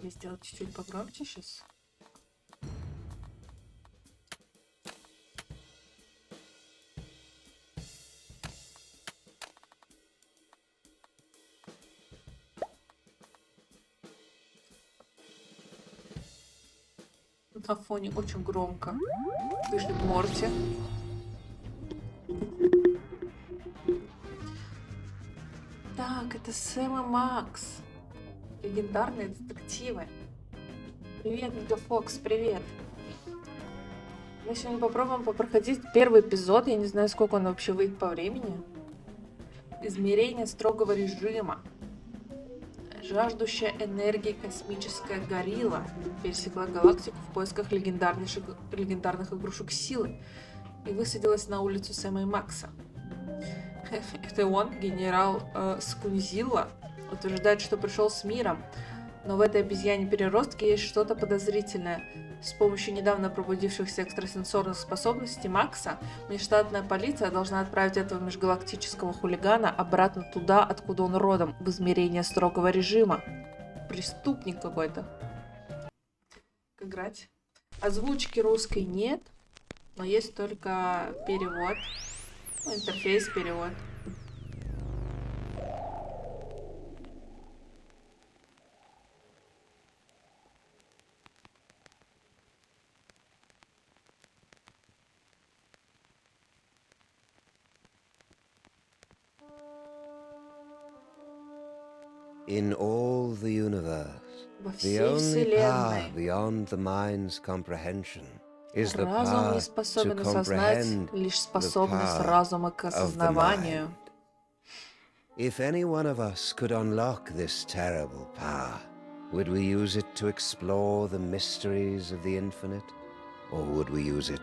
Я сделаю чуть-чуть погромче сейчас. На фоне очень громко. Вышли к Морти. Так, это Сэм и Макс. Легендарные детективы. Привет, Мегафокс, привет. Мы сегодня попробуем попроходить первый эпизод. Я не знаю, сколько он вообще выйдет по времени. Измерение строгого режима. Жаждущая энергии космическая горилла пересекла галактику в поисках легендарных игрушек силы и высадилась на улицу Сэма и Макса. Это он, генерал Скунзилла, утверждает, что пришел с миром, но в этой обезьяне-переростке есть что-то подозрительное. С помощью недавно пробудившихся экстрасенсорных способностей Макса внештатная полиция должна отправить этого межгалактического хулигана обратно туда, откуда он родом, в измерение строгого режима. Преступник какой-то. Как играть? Озвучки русской нет, но есть только перевод. Интерфейс перевод. In all the universe, Во the всей only power вселенной beyond the mind's comprehension is the разум не power to способен осознать, comprehend лишь the способность power разума к of the осознаванию. mind. If any one of us could unlock this terrible power, would we use it to explore the mysteries of the infinite, or would we use it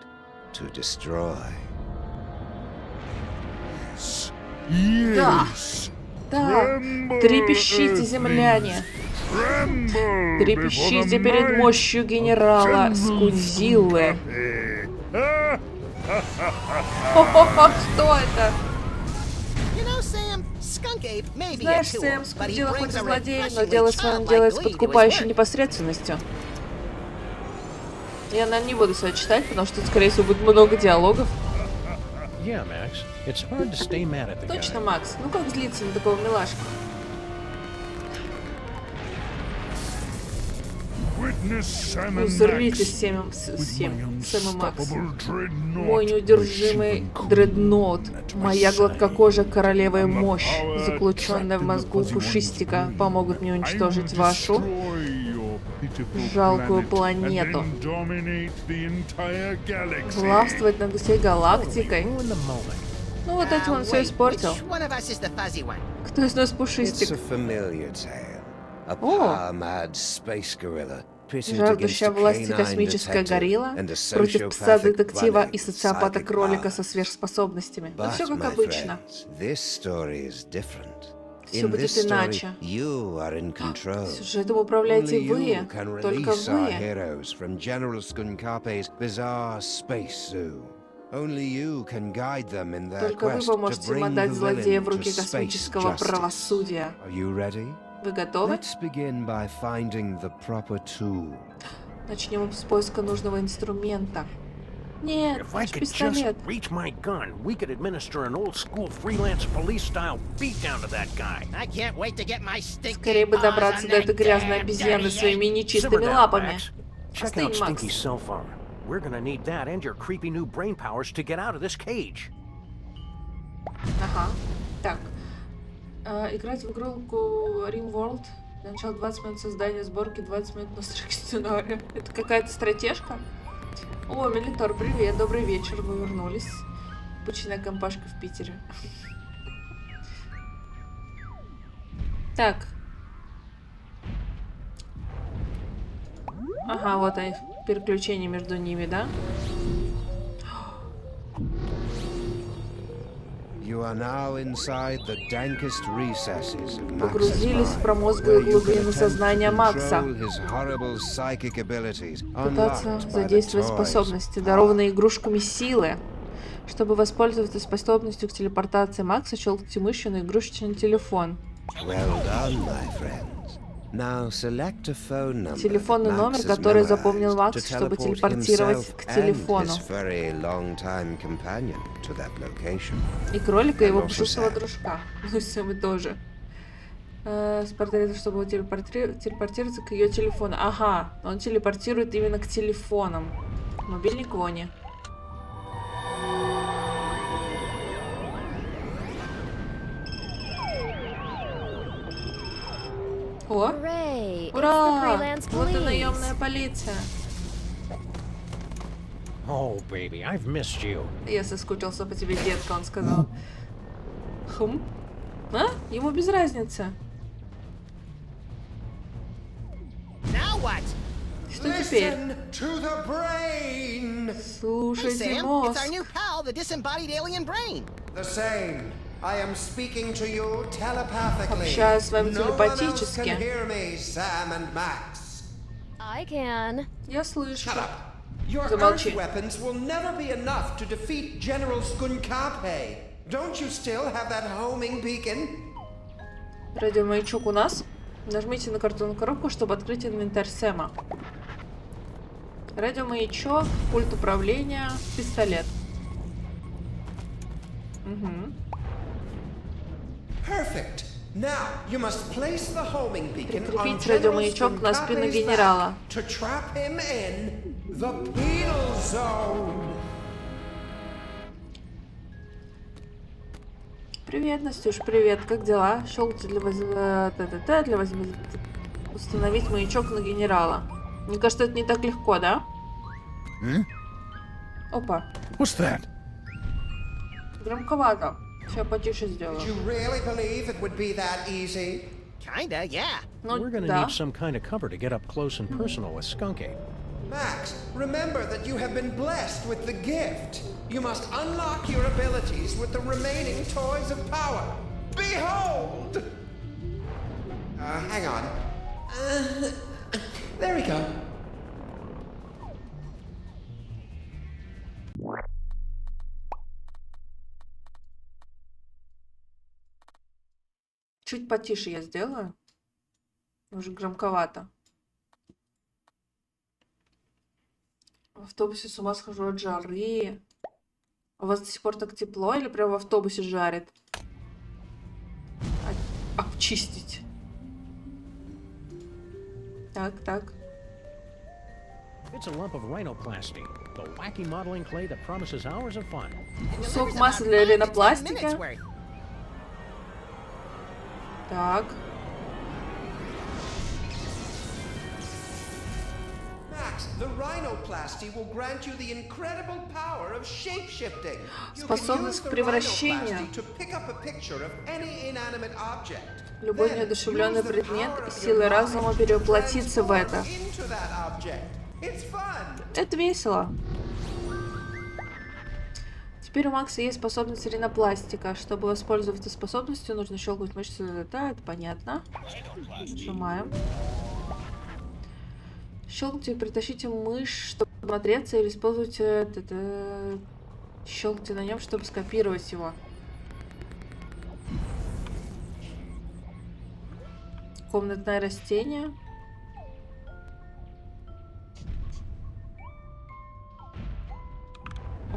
to destroy? Да, да, трепещите, земляне, трепещите перед мощью генерала Скунзиллы. Хо-хо-хо, что это? Знаешь, Сэм, Скунзилла хоть и злодей, но дело своим делает с подкупающей непосредственностью. Я, наверное, не буду себя читать, потому что, скорее всего, будет много диалогов. Точно, Макс. Ну как злиться на такого милашку? Узрите Сэм и Макс. Мой неудержимый дредноут, моя гладкокожая королева и мощь, заключенная в мозгу пушистика, помогут мне уничтожить вашу жалкую планету. Властвовать над всей галактикой. Ну вот этим он все испортил. Кто из нас пушистик? О! Жаждущая власти космическая горилла против пса-детектива и социопата-кролика со сверхспособностями. Но все как обычно. Все будет иначе. Сюжетом управляете вы, только вы. Только вы поможете им отдать злодея в руки космического правосудия. Вы готовы? Начнем с поиска нужного инструмента. Нет, наш пистолет. Скорее бы добраться до этой грязной обезьяны своими нечистыми лапами. Остынь, Макс. Ага. Так. Играть в игрулку RimWorld. Для начала 20 минут создания сборки, 20 минут настройки сценария. Это какая-то стратежка? О, Мелитор, привет, добрый вечер, вы вернулись. Обычная компашка в Питере. Так. Ага, вот они, переключение между ними, да? Погрузились в промозглые глубины сознания Макса. Пытаться задействовать способности, дарованные игрушками силы. Чтобы воспользоваться способностью к телепортации Макса, щелкните мышью на игрушечный телефон. Now select a phone number Телефонный that номер, Max has который memorized запомнил to Макс, чтобы teleport телепортировать himself к and телефону. his very long-time companion to that location. И кролика, и его And also пушистого Sam. дружка. Ну и Сэма тоже. С портрета, чтобы телепортироваться к ее телефону. Ага, он телепортирует именно к телефонам. Мобильник Вони. О! Hooray! Ура! It's the freelance Вот и police. наемная полиция. Oh, baby, I've missed you. Я соскучился по тебе, детка, он сказал. Хм? А? Ему без разницы. Now what? Что теперь? Listen to the brain. Hey, Слушайте Sam, it's мозг. our new pal, the disembodied alien brain. The same. I am speaking to you telepathically. Общаюсь с вами No one else телепатически. can hear me, Sam and Max. I can. Я слышу. Shut up. Your Замолчи. earth weapons will never be enough to defeat General Skunkape. Don't you still have that homing beacon? Радиомаячок у нас. Нажмите на картонную коробку, чтобы открыть инвентарь Сэма. Радиомаячок, пульт управления, пистолет. Угу. Perfect. Now you must place the homing beacon on Прикрепить General радиомаячок на спину Skunkape's генерала. back to trap him in the penal zone. Привет, Настюш, привет. Как дела? Щелкните для установить маячок на генерала. Мне кажется, это не так легко, да? Опа. What's that? Громковато. Сейчас потише сделаю. Did you really believe it would be that easy? Kinda, yeah. Ну, We're gonna да. need some kind of cover to get up close and personal with Skunky. Max, remember that you have been blessed with the gift. You must unlock your abilities with the remaining toys of power. Behold! Hang on. There we go. Чуть потише я сделаю. Уже громковато. В автобусе с ума схожу от жары. У вас до сих пор так тепло или прямо в автобусе жарит? Обчистить. Так, так. It's a lump of rhinoplasty, the wacky modeling clay that promises hours of fun. Кусок Delivers массы about для 5 to 10 minutes ринопластика. worth. Так. Max, the rhinoplasty will grant you the incredible power of shape-shifting. You can Способность use к the превращению. rhinoplasty to pick up a picture of any inanimate object. Любой Then неодушевленный use the предмет power of your силой mind разума to перевоплотиться в это. transform into that object. It's fun. Это весело. Теперь у Макса есть способность ринопластика. Чтобы воспользоваться способностью, нужно щелкнуть мышцу. Да, это понятно. Нажимаем. Щелкните и притащите мышь, чтобы смотреться, или используйте щелкните на нем, чтобы скопировать его. Комнатное растение.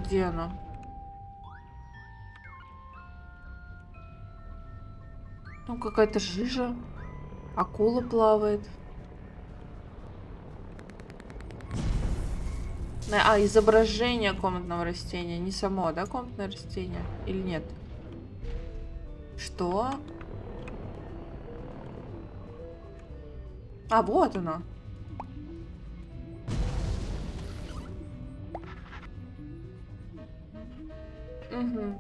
Где оно? Ну, какая-то жижа. Акула плавает. Изображение комнатного растения. Не само, да, комнатное растение? Или нет? Что? А, вот оно. Угу.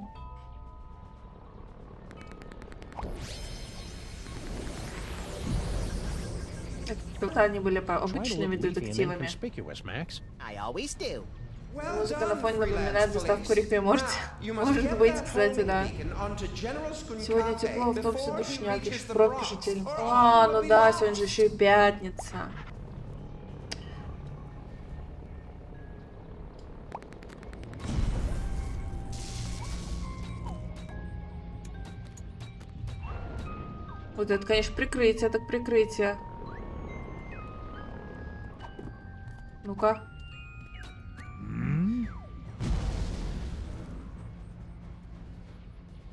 Как-то они были Try to обычными look leafy and детективами. inconspicuous, Max. I always do. Well Музыка на done, фоне freelance напоминает заставку police. Рика и Морти. Now, you must Может get быть, that кстати, homing да. beacon onto General Skunkape Сегодня тепло, в автобусе before he душняк, reaches еще в the пробке Bronx, жители. or А, all will ну be да, lost. сегодня же еще и пятница. Вот это, конечно, прикрытие, так прикрытие. Ну-ка.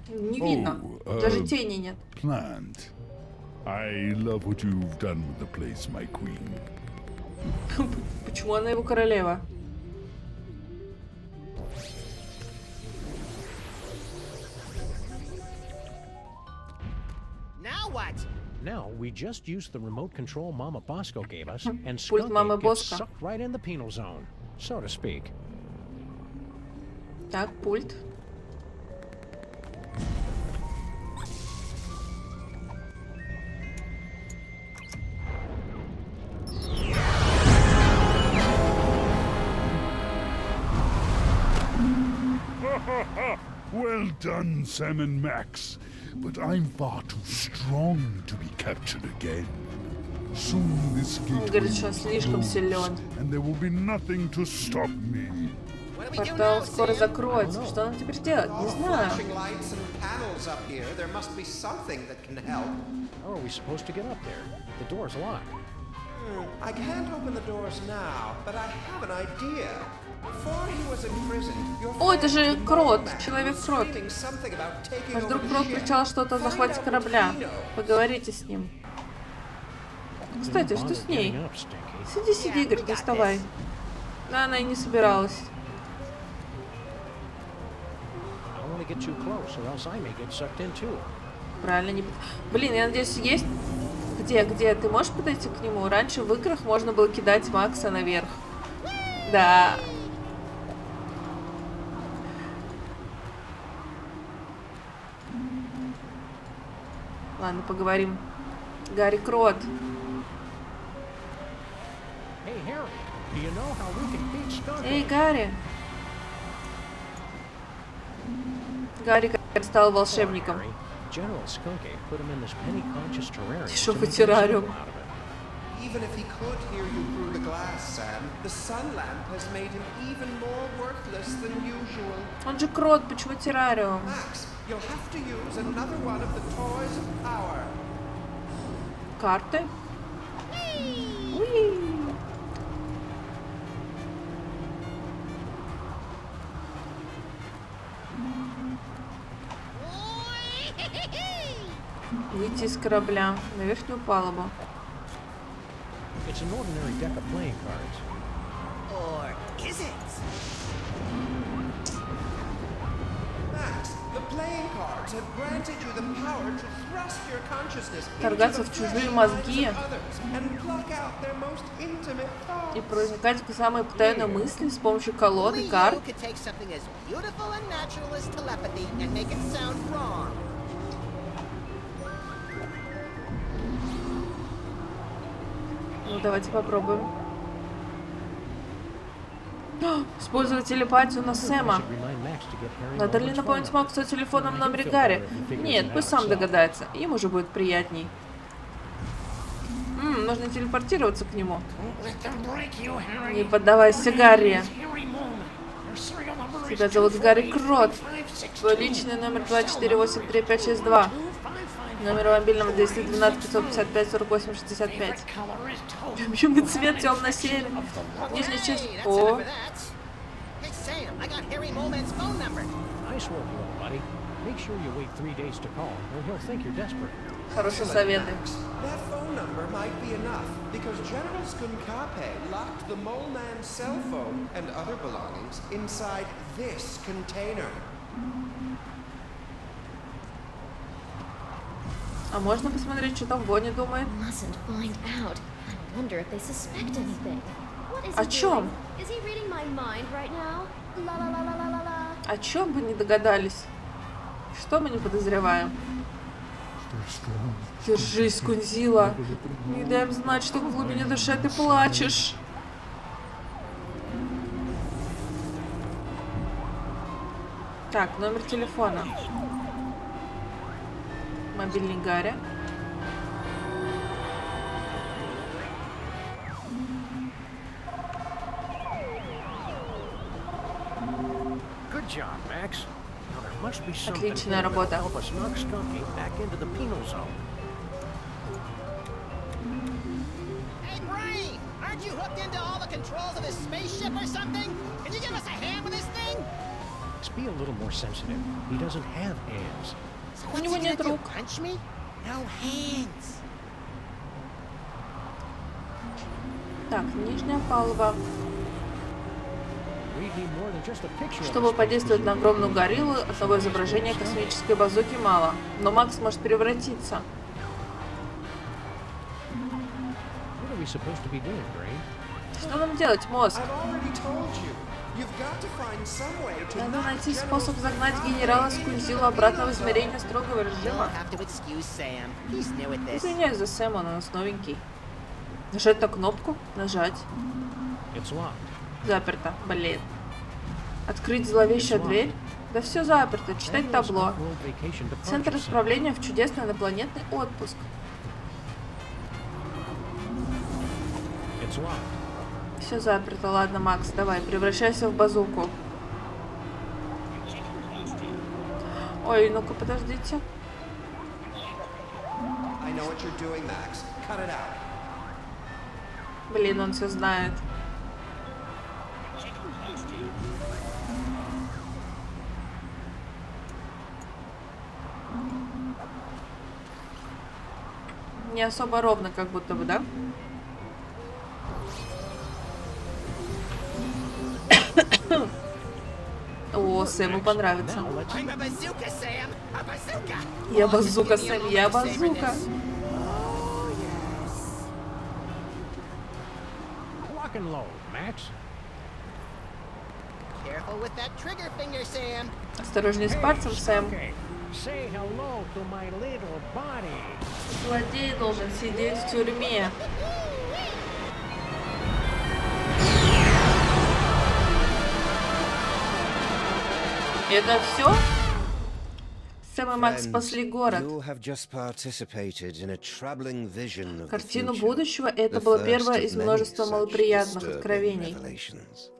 Не видно. Даже тени нет. Plant. I love what you've done with the place, my queen. Почему она его королева? Now what? Now, we just use the remote control Mama Bosco gave us, and Пульт Мамы Skunky gets Боско. sucked right in the penal zone, so to speak. Так, пульт. Well done, Sam and Max. But I'm far too strong to be captured again. Soon this Он gate говорит, will что он be слишком closed, силен. and there will be nothing to stop me. What do we do Портал now, скоро Sam? закроется. Что нам теперь делать? Не знаю. Flashing lights and panels up here. There must be something that can help. How are we supposed to get up there? The door's locked. I can't open the doors now, but I have an idea. Before he was imprisoned, your О, это же friend Крот, Max Человек-крот. was screaming something about taking А вдруг over the Крот ship. кричал что-то о Find захвате out корабля. what he knows. Поговорите с ним. Кстати, что с ней? Getting up, Stinky. Сиди, сиди, Игорь, не вставай. Да, она и не собиралась. I don't want to get too close, or else I may get sucked in too. Правильно, не... Блин, я надеюсь, есть... Где? Ты можешь подойти к нему? Раньше в играх можно было кидать Макса наверх. Да. Ладно, поговорим. Гарри Крот. Hey, Harry, do you know how we can beat Skunky? Эй, Гарри. Гарри как стал волшебником. Harry, General Skunky put him in this penny-conscious terrarium Что to вы make a террариум? symbol out of it. Even if he could hear you through the glass, Sam, the sun lamp has made him even more worthless than usual. Он же Крот, почему террариум? Max, you'll have to use another one of the toys of power. Карты? Уи. Выйти из корабля на верхнюю палубу. It's an ordinary deck of playing cards. Or is it? Max, the playing cards have granted you the power to thrust your consciousness into Вторгаться the в чужие flesh мозги minds of others and pluck out their most intimate И thoughts. проникать в самые потаенные мысли с помощью колоды Only карт. you could take something as beautiful and natural as telepathy and make it sound wrong. Ну, давайте попробуем. Использовать телепатию на Сэма. Should remind Max to get Harry Надо ли Mullen's phone напомнить number. Максу о телефонном номере Гарри? Нет, пусть сам догадается. Ему же будет приятней. Нужно телепортироваться к нему. Не поддавайся, Гарри. Тебя зовут Гарри Крот. Твой личный номер 2483562. Номер мобильного 212 555 48 65. Любимый цвет темно-серый. Нижняя часть. О, Remember that? Hey Sam, I got Harry Moleman's phone number. Nice work, little buddy. Make sure you wait 3 days to call, or he'll think you're desperate. хорошие Excellent, советы. Max. That phone number might be enough because General Skunkape locked the Mole Man's cell phone and other belongings inside this container. А можно посмотреть, что там Бонни думает? Mustn't find out. I wonder if they suspect anything. What is О he чем? doing? Is he reading my mind right now? La la la la la la la. О чем бы не догадались? Что мы не подозреваем? Держись, Кунзила. Не дай им знать, что в глубине души ты плачешь. Так, номер телефона. Мобильный Гарри. Good job, Max. Now there must be something Отличная here that'll работа. help us knock Skunky back into the penal zone. Hey Brain, aren't you hooked hooked into all the controls of his spaceship or something? Can you give us a hand with this thing? Let's be a little more sensitive. He doesn't have hands. So У what's него he нет gonna do? рук. Punch me? No hands. Так, нижняя палуба. We need more than just a picture of Чтобы the space подействовать на station. огромную гориллу, одного изображения космической базуки мало. Но Макс может превратиться. What are we supposed to be doing, Brain? Что нам делать, мозг? I've already told you. You've got to find some way to Надо knock найти General способ загнать генерала Скульзилу обратно в измерение строгого You'll режима. have to excuse Sam. He's new at this. Извиняюсь за Сэма, он у нас новенький. Нажать на кнопку. Нажать. It's locked. Заперто. Блин. Открыть зловещая дверь. Да все заперто. Читать табло. World Vacation Центр Departure Center. исправления в чудесный инопланетный отпуск. It's locked. Все заперто. Ладно, Макс, давай, превращайся в базуку. Ой, ну-ка, подождите. I know what you're doing, Max. Cut it out. Блин, он все знает. Не особо ровно, как будто бы, да? О, Сэму понравится. Now let's... I'm a bazooka, Sam. A bazooka. Я базука, Сэм, я базука. Lock and load, Max. Careful with that trigger finger, Sam. Осторожней с пальцем, Сэм. Okay. Say hello to my little body. Злодей должен сидеть в тюрьме. Это все? Сэм и Макс спасли город. You have just participated in a troubling vision of the Картину future. будущего — это The было first первое of из many множества such малоприятных disturbing откровений. revelations.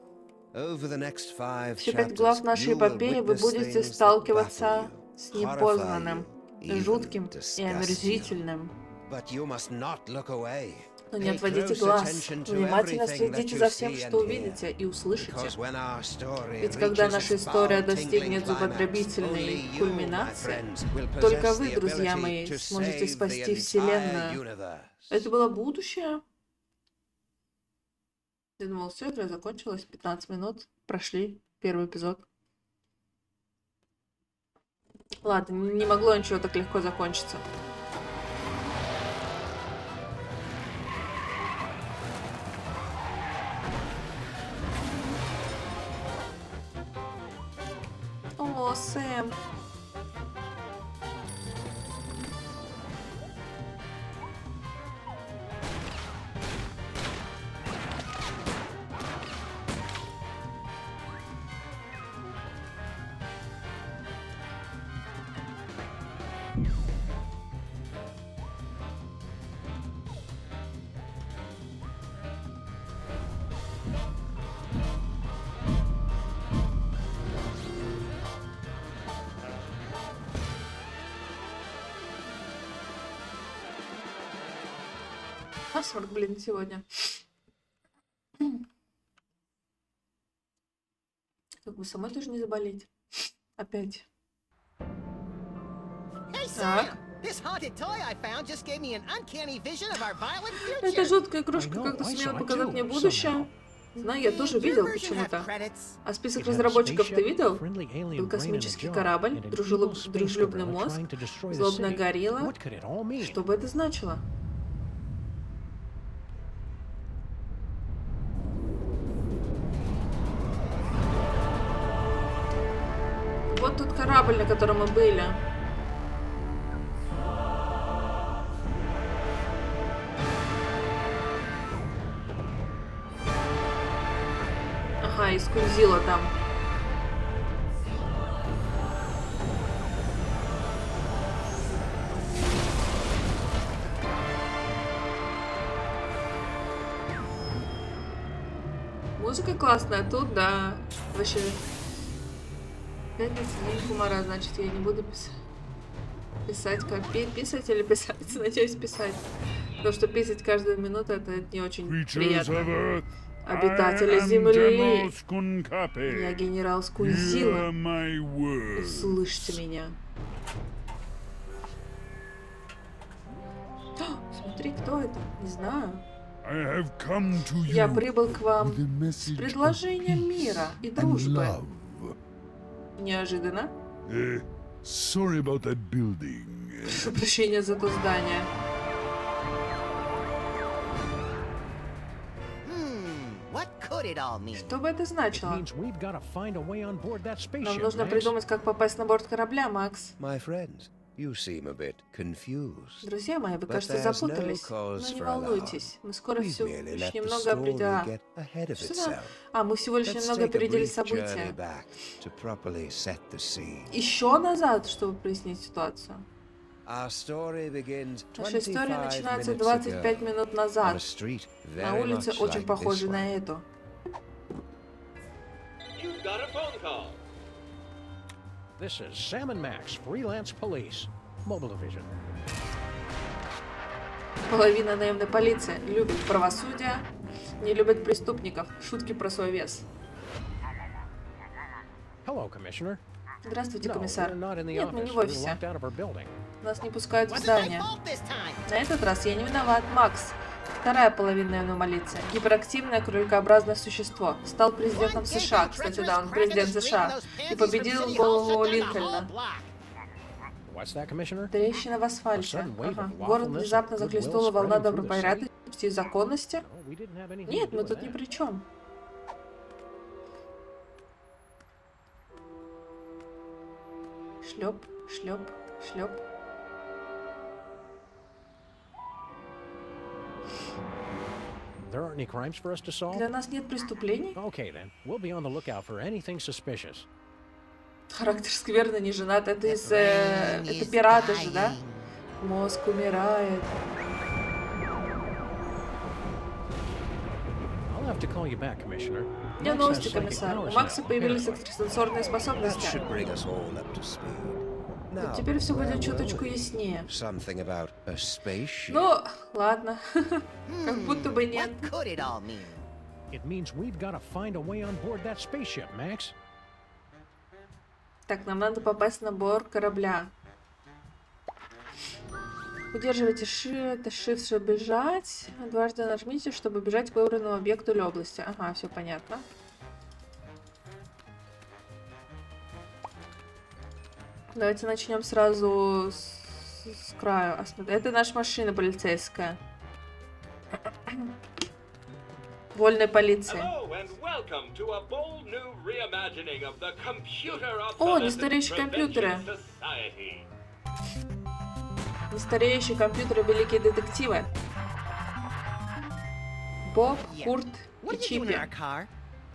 Over the next 5 Все 5 chapters, глав нашей you will эпопеи вы witness будете things that сталкиваться baffle you, с horrify непознанным, you, even жутким и disgust you. омерзительным. But you must not look away. Но не Pay отводите close глаз. attention to Внимательно everything следите that за you всем, see что and hear. увидите и услышите. Because when our story Ведь когда reaches наша its история foul, достигнет tingling зубодробительной climax, only you, my кульминации, friends, will только possess вы, the друзья ability мои, to сможете save спасти the entire Вселенную. universe. Это было будущее. Я думал, все, игра закончилась. 15 минут. Прошли первый эпизод. Ладно, не могло ничего так легко закончиться. О, Сэм. Насморк, блин, сегодня. Как бы самой тоже не заболеть. Опять. Hey, Так. Sam. This haunted toy I found just gave me an uncanny vision of our violent Эта future. жуткая игрушка I know, как-то I сумела saw it показать too, мне будущее. Знаю, я тоже видел Your version had почему-то. credits. А список It had a разработчиков ты spaceship, видел? friendly alien Был brain in a космический jar, корабль, and an дружелюб- evil space дружелюбный gorilla мозг, trying to destroy the злобная city. горилла. What could it all mean? Что бы это значило? Вот тот корабль, на котором мы были. Ага, и скользила там. Музыка классная, тут да. Вообще. Пятница, день юмора, значит, я не буду писать как писать или писать. Надеюсь, писать. Потому что писать каждую минуту это не очень Creatures приятно. of Earth, Обитатели I am Земли. General Skunkapi. Я генерал Hear Скунзила. my words. Услышьте меня. О, смотри, кто это? Не знаю. I have come to Я you прибыл к вам with a с message предложением of мира и peace and дружбы. love. Неожиданно. Sorry about that building. Прошу прощения за то здание. What could it all mean? Что бы это It значило? means we've got to find a way on board that Нам spaceship, нужно Max. придумать, как попасть на борт корабля, Макс. My friends, you seem a bit confused. Друзья мои, вы, But кажется, there's no запутались. cause Но не for волнуйтесь, мы скоро Please все merely лишь let the немного story опередили. get ahead of Что? itself. Мы всего лишь Let's немного take a опередили brief journey события. back to properly set the scene. Еще назад, чтобы прояснить ситуацию. Our story begins Наша история 25 начинается minutes 25 ago минут on a назад street на very улице, much очень like похожей this на one. эту. You've got a phone call. This is Sam and Max, freelance police, mobile division. Половина наемной полиции любит правосудие, не любит преступников. Шутки про свой вес. Hello, Commissioner. Здравствуйте, No, комиссар. we're not in the Нет, мы не office. в We're офисе. locked out of our building. Нас не пускают в Wasn't my здание. fault this time. На этот раз я не виноват, Макс. Вторая половина наемной полиции. Гиперактивное кроликообразное существо. Стал президентом США. Кстати, да, он президент США. И победил голову Линкольна. What's that, Commissioner? Трещина в асфальте. Ага. Город внезапно захлестнула волна добропорядочности и законности. No, we didn't have anything to Нет, do мы with тут ни that. при чем. Шлеп, шлеп, шлеп. There aren't any crimes for us to solve? Для нас нет преступлений. Okay, then. We'll be on the lookout for anything suspicious. Характер скверно, не женат. Это из... это пираты же, да? Мозг умирает. I'll have to call you back, Commissioner. У меня Max has новости, psychic комиссар. У powers Макса now, появились apparently. экстрасенсорные That способности. should bring us all up to speed. Вот Now, теперь все where будет were чуточку we? яснее. Something about a spaceship. Ну, ладно. Как будто бы нет. What could it all mean? It means we've got to find a way on board that spaceship, Max. Так, нам надо попасть на борт корабля. Удерживайте это shift, чтобы бежать. Дважды нажмите, чтобы бежать к выбранному объекту или области. Ага, все понятно. Давайте начнем сразу с краю. Это наша машина полицейская. Вольной полиции. Hello and welcome to a bold new reimagining of the Computer О, Obsolescence нестареющие компьютеры. Prevention Society. Нестареющие компьютеры, великие детективы. Боб, Курт What и are you doing in Чиппи. our car?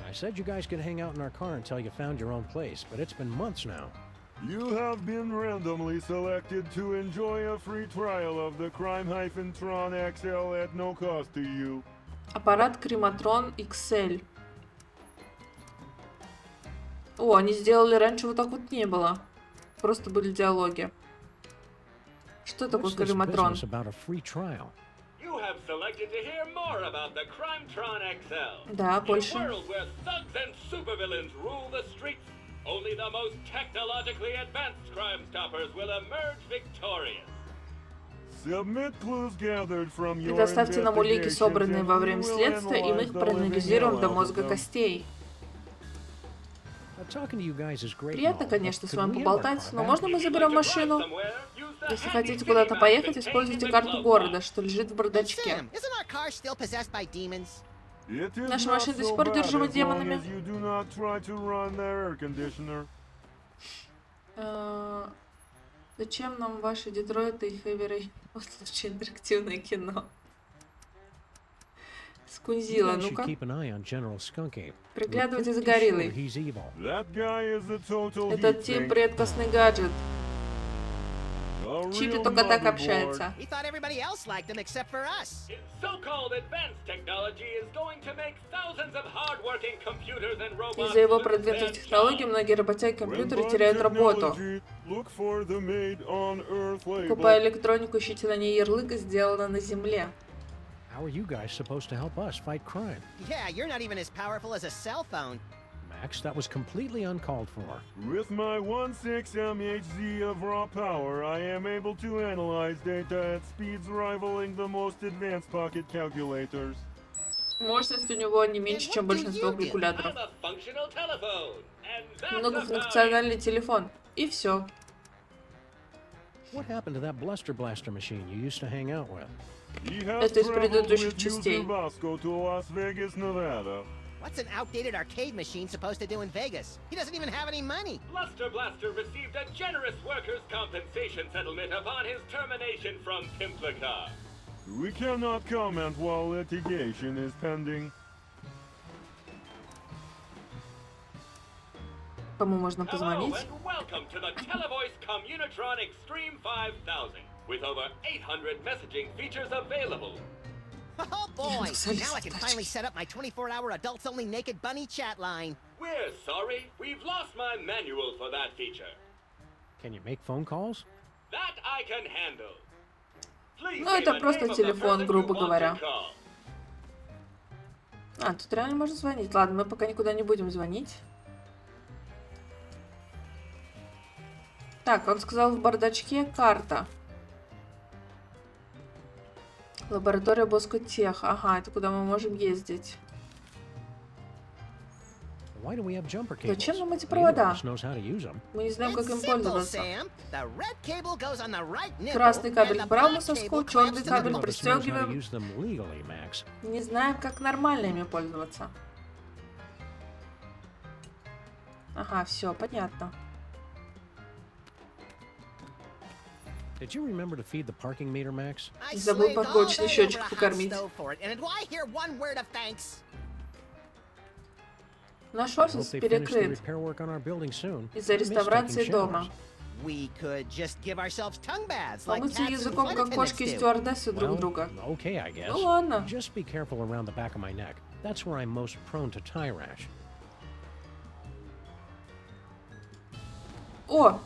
I said you guys could hang out in our car until you found your own place, but it's been months now. You have been randomly selected to enjoy a free trial of the Crime-Tron XL at no cost to you. Аппарат Крематрон XL. О, они сделали раньше, вот так вот не было. Просто были диалоги. Что такое What's this Крематрон? business about a free trial? You have selected to hear more about the Crime-Tron XL. Да, In a больше. world where thugs and supervillains rule the streets, only the most technologically advanced crime stoppers will emerge victorious. Submit clues gathered from your Предоставьте нам улики, investigations, собранные and во we время will следствия, и мы analyze их the проанализируем living до hell out мозга of them. костей. Talking to you guys is great. Приятно, and all, конечно, but с could вами we have our поболтать, car но back? можно мы If you'd заберем like to drive машину? somewhere, use the Если handy хотите city куда-то map поехать, contained используйте in the карту glove города, box. что лежит в бардачке. Sam, isn't our car still possessed by demons? It is Наша not машина до сих so пор bad держима as long демонами. as you do not try to run the air conditioner. Зачем нам ваши Детройт и Хэви Рейн? Вот лучше интерактивное кино. You Скунзила, guys should ну-ка. keep an eye on General Skunky. Приглядывайте за We're pretty sure гориллой. he's evil. That guy is a total Этот heat тип sink. редкостный гаджет. A Чипи real только так motherboard. общается. We thought everybody else liked them except for us. Its so-called advanced technology is going to make thousands of hard-working computers and robots Из-за его lose продвинутых their технологий jobs. многие работяги и компьютеры When теряют buying работу. technology, look for the made on Earth label. Покупая электронику, ищите на ней ярлык «Сделано на Земле». How are you guys supposed to help us fight crime? Yeah, you're not even as powerful as a cell phone. Max, that was completely uncalled for. With my 1.6 MHz of raw power, I am able to analyze data at speeds rivaling the most advanced pocket calculators. Мощность у него не меньше, чем большинство I'm калькуляторов. a functional telephone, and that's about it. Многофункциональный телефон. И все. What happened to that Bluster Blaster machine you used to hang out with? He has Это из traveled предыдущих with частей. user Vasco to Las Vegas, Nevada. What's an outdated arcade machine supposed to do in Vegas? He doesn't even have any money. Bluster Blaster received a generous workers' compensation settlement upon his termination from Pimplica. We cannot comment while litigation is pending. Кому можно Hello позвонить? and welcome to the Televoice Communitron Extreme 5000, with over 800 messaging features available. Oh boy! Написали Now I can задачки. finally set up my 24-hour adults-only naked bunny chat line. We're sorry, we've lost my manual for that feature. Can you make phone calls? That I can handle. Please Ну, say это the просто name of the телефон, person грубо you want говоря. to call. А, тут реально можно звонить. Ладно, мы пока никуда не будем звонить. Так, он сказал в бардачке карта. Лаборатория Боскотех. Ага, это куда мы можем ездить. Why do we have jumper cables? Зачем нам эти Neither of провода? us knows how to use them. Мы не знаем, как It's им simple, пользоваться. Sam. The red cable goes on the right nipple, Красный кабель and к the правому black соску, cable черный clamps to the кабель Neither of us knows how to пристегиваем. use them legally, Max. Не знаем, как нормально ими пользоваться. Ага, все, понятно. Did you remember to feed the parking meter, Max? I Забыл slaved all парковочный day счетчик over a hot покормить. stove for it, and do I hear one word of thanks? Наш I офис hope they finish the перекрыт repair work on our building soon. из-за I miss реставрации taking дома. showers. We could just give ourselves tongue baths like Помыться cats and языком, flight как attendants кошки и do. стюардессы друг Well, друга. okay, I guess. Ну ладно. Just be careful around the back of my neck. That's where I'm most prone to tie rash. О,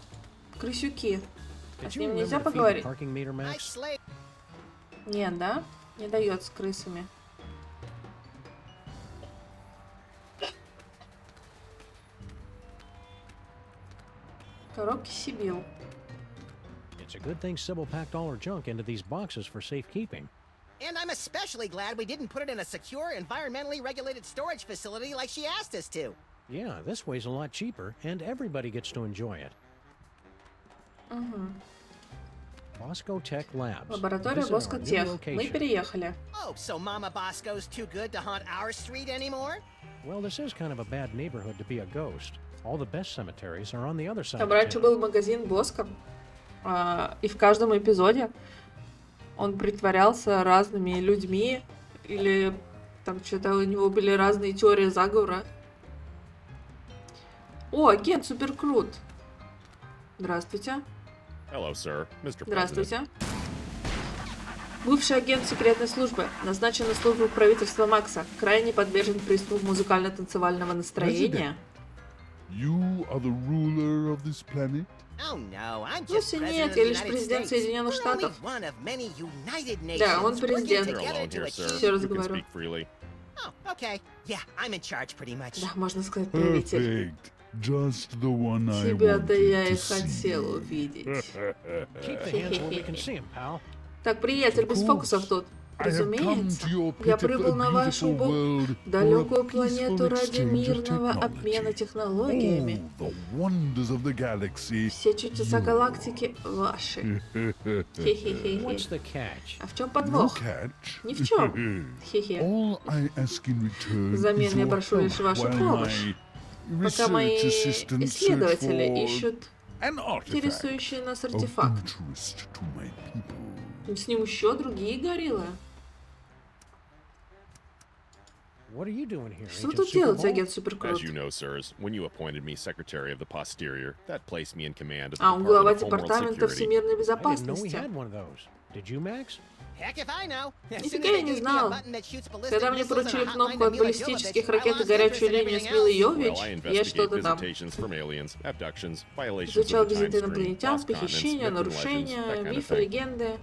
крысюки. А Did с you ним remember нельзя to feed the поговорить? parking meter, I Max? slaved. Нет, да? Не дает с крысами. Коробки Сибил. It's a good thing Sybil packed all her junk into these boxes for safekeeping. And I'm especially glad we didn't put it in a secure, environmentally regulated storage facility like she asked us to. Yeah, this way's a lot cheaper, and everybody gets to enjoy it. Bosco Tech Labs. Лаборатория Visit our new Боскотех. Мы location. переехали. Oh, so Mama Bosco's too good to haunt our street anymore? Well, this is kind of a bad neighborhood to be a ghost. All the best cemeteries are on the other side Там of раньше town. был магазин Боско, и в каждом эпизоде он притворялся разными людьми, или там что-то у него были разные теории заговора. О, агент Суперкрут. Здравствуйте. Hello, sir. Mr. President. Здравствуйте. Бывший агент секретной службы, назначен на службу правительства Макса, крайне подвержен приступу музыкально-танцевального настроения. You are the ruler of this planet? Oh no, I'm just Вовсе president нет, of я the лишь United президент States. Соединенных We're only Штатов. one of many United Nations Да, он working президент. You're together alone to here, sir. achieve- Все You can разговариваю. speak freely. Oh, okay. Yeah, I'm in charge pretty much. Да, можно сказать, правитель. Perfect. Just the one I Тебя-то я wanted и to see. хотел увидеть. Keep the hands where we can see 'em, pal. Так, приятель, без фокусов тут. I have come Разумеется, to your я pitiful, прибыл на вашу beautiful world for a далекую peaceful планету ради exchange of мирного technology. обмена технологиями. Oh, the wonders of the galaxy. Все чудеса галактики ваши. Хе-хе-хе. What's the catch? А в чем No подвох? catch. Ни в чем. Хе-хе. All I ask in return Взамен is я your прошу лишь help вашу while помощь, my пока мои research assistants search исследователи for ищут an artifact интересующий нас of артефакт. interest to my people. С ним еще другие гориллы. What are you doing here? Что вы Agent тут делаете, Superball? агент As Суперкрут? you know, sirs, when you appointed me Secretary of the Posterior, that placed me in command of the Он глава Department of Homeworld департамента Security. всемирной I didn't know we безопасности. had one of those. Did you, Max? Heck if I know. As soon as Нифига they я не gave me a знал. button that shoots ballistic Когда мне missiles and a поручили hotline кнопку to от Mila баллистических Jovovich, ракет и while I was горячую interested in линию с everything Милой else. Йович, Well, I я investigate что-то там visitations from aliens, abductions, violations изучал of the time визиты stream, инопланетян, lost continents, похищения, myth and legends, нарушения, that kind of мифы, thing. легенды.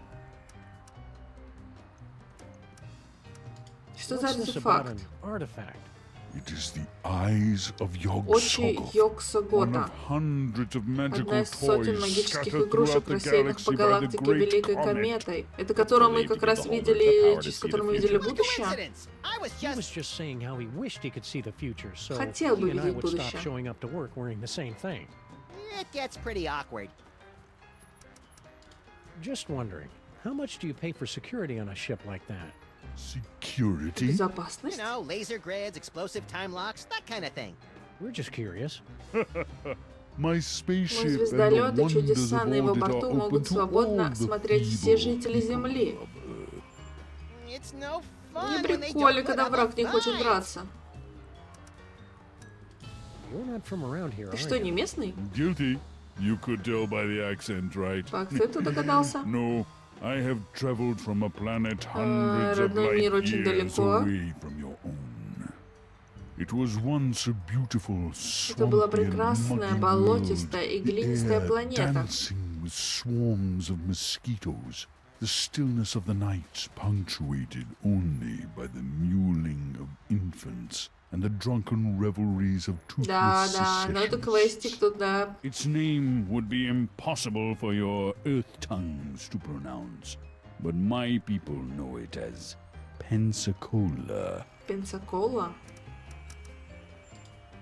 Что за What's this about артефакт? an artifact? It is the eyes of Очи Yog-Sothoth, one Йог-Согота. of hundreds of Одна magical из сотен toys магических scattered игрушек, throughout the рассеянных по galaxy by the галактике great Великой comet. Кометой. Это которую мы как раз видели, через которую мы видели будущее. Coincidence. I was He was just... just saying how he wished he could see the future, so Хотел бы he and I видеть would stop будущее. showing up to work wearing the same thing. It gets pretty awkward. Just wondering, how much do you pay for security on a ship like that? Security? You Безопасность? know, laser grids, explosive time locks, that kind of thing. We're just curious. My Мой spaceship and the звездолет и wonders чудеса of на его orbit are борту open могут to all свободно the смотреть все feeble жители people Земли. of Earth. It's no Не fun when they приколе, don't put когда up a враг не хочет fight. драться. You're not from around here, Ты are что, you? не местный? Guilty. You could tell by the accent, right? По акценту догадался. No, I have traveled from a planet hundreds of родной light мир очень years далеко. away from your own. It was once a beautiful, Это была swampy and прекрасная, muggy болотистая и world, the глинистая air планета. dancing with swarms of mosquitoes, the stillness of the nights punctuated only by the mewling of infants and the drunken revelries of Да, toothless да, но это квестик secessionists. туда. Its name would be impossible for your earth tongues to pronounce, but my people know it as Pensacola. Пенсакола.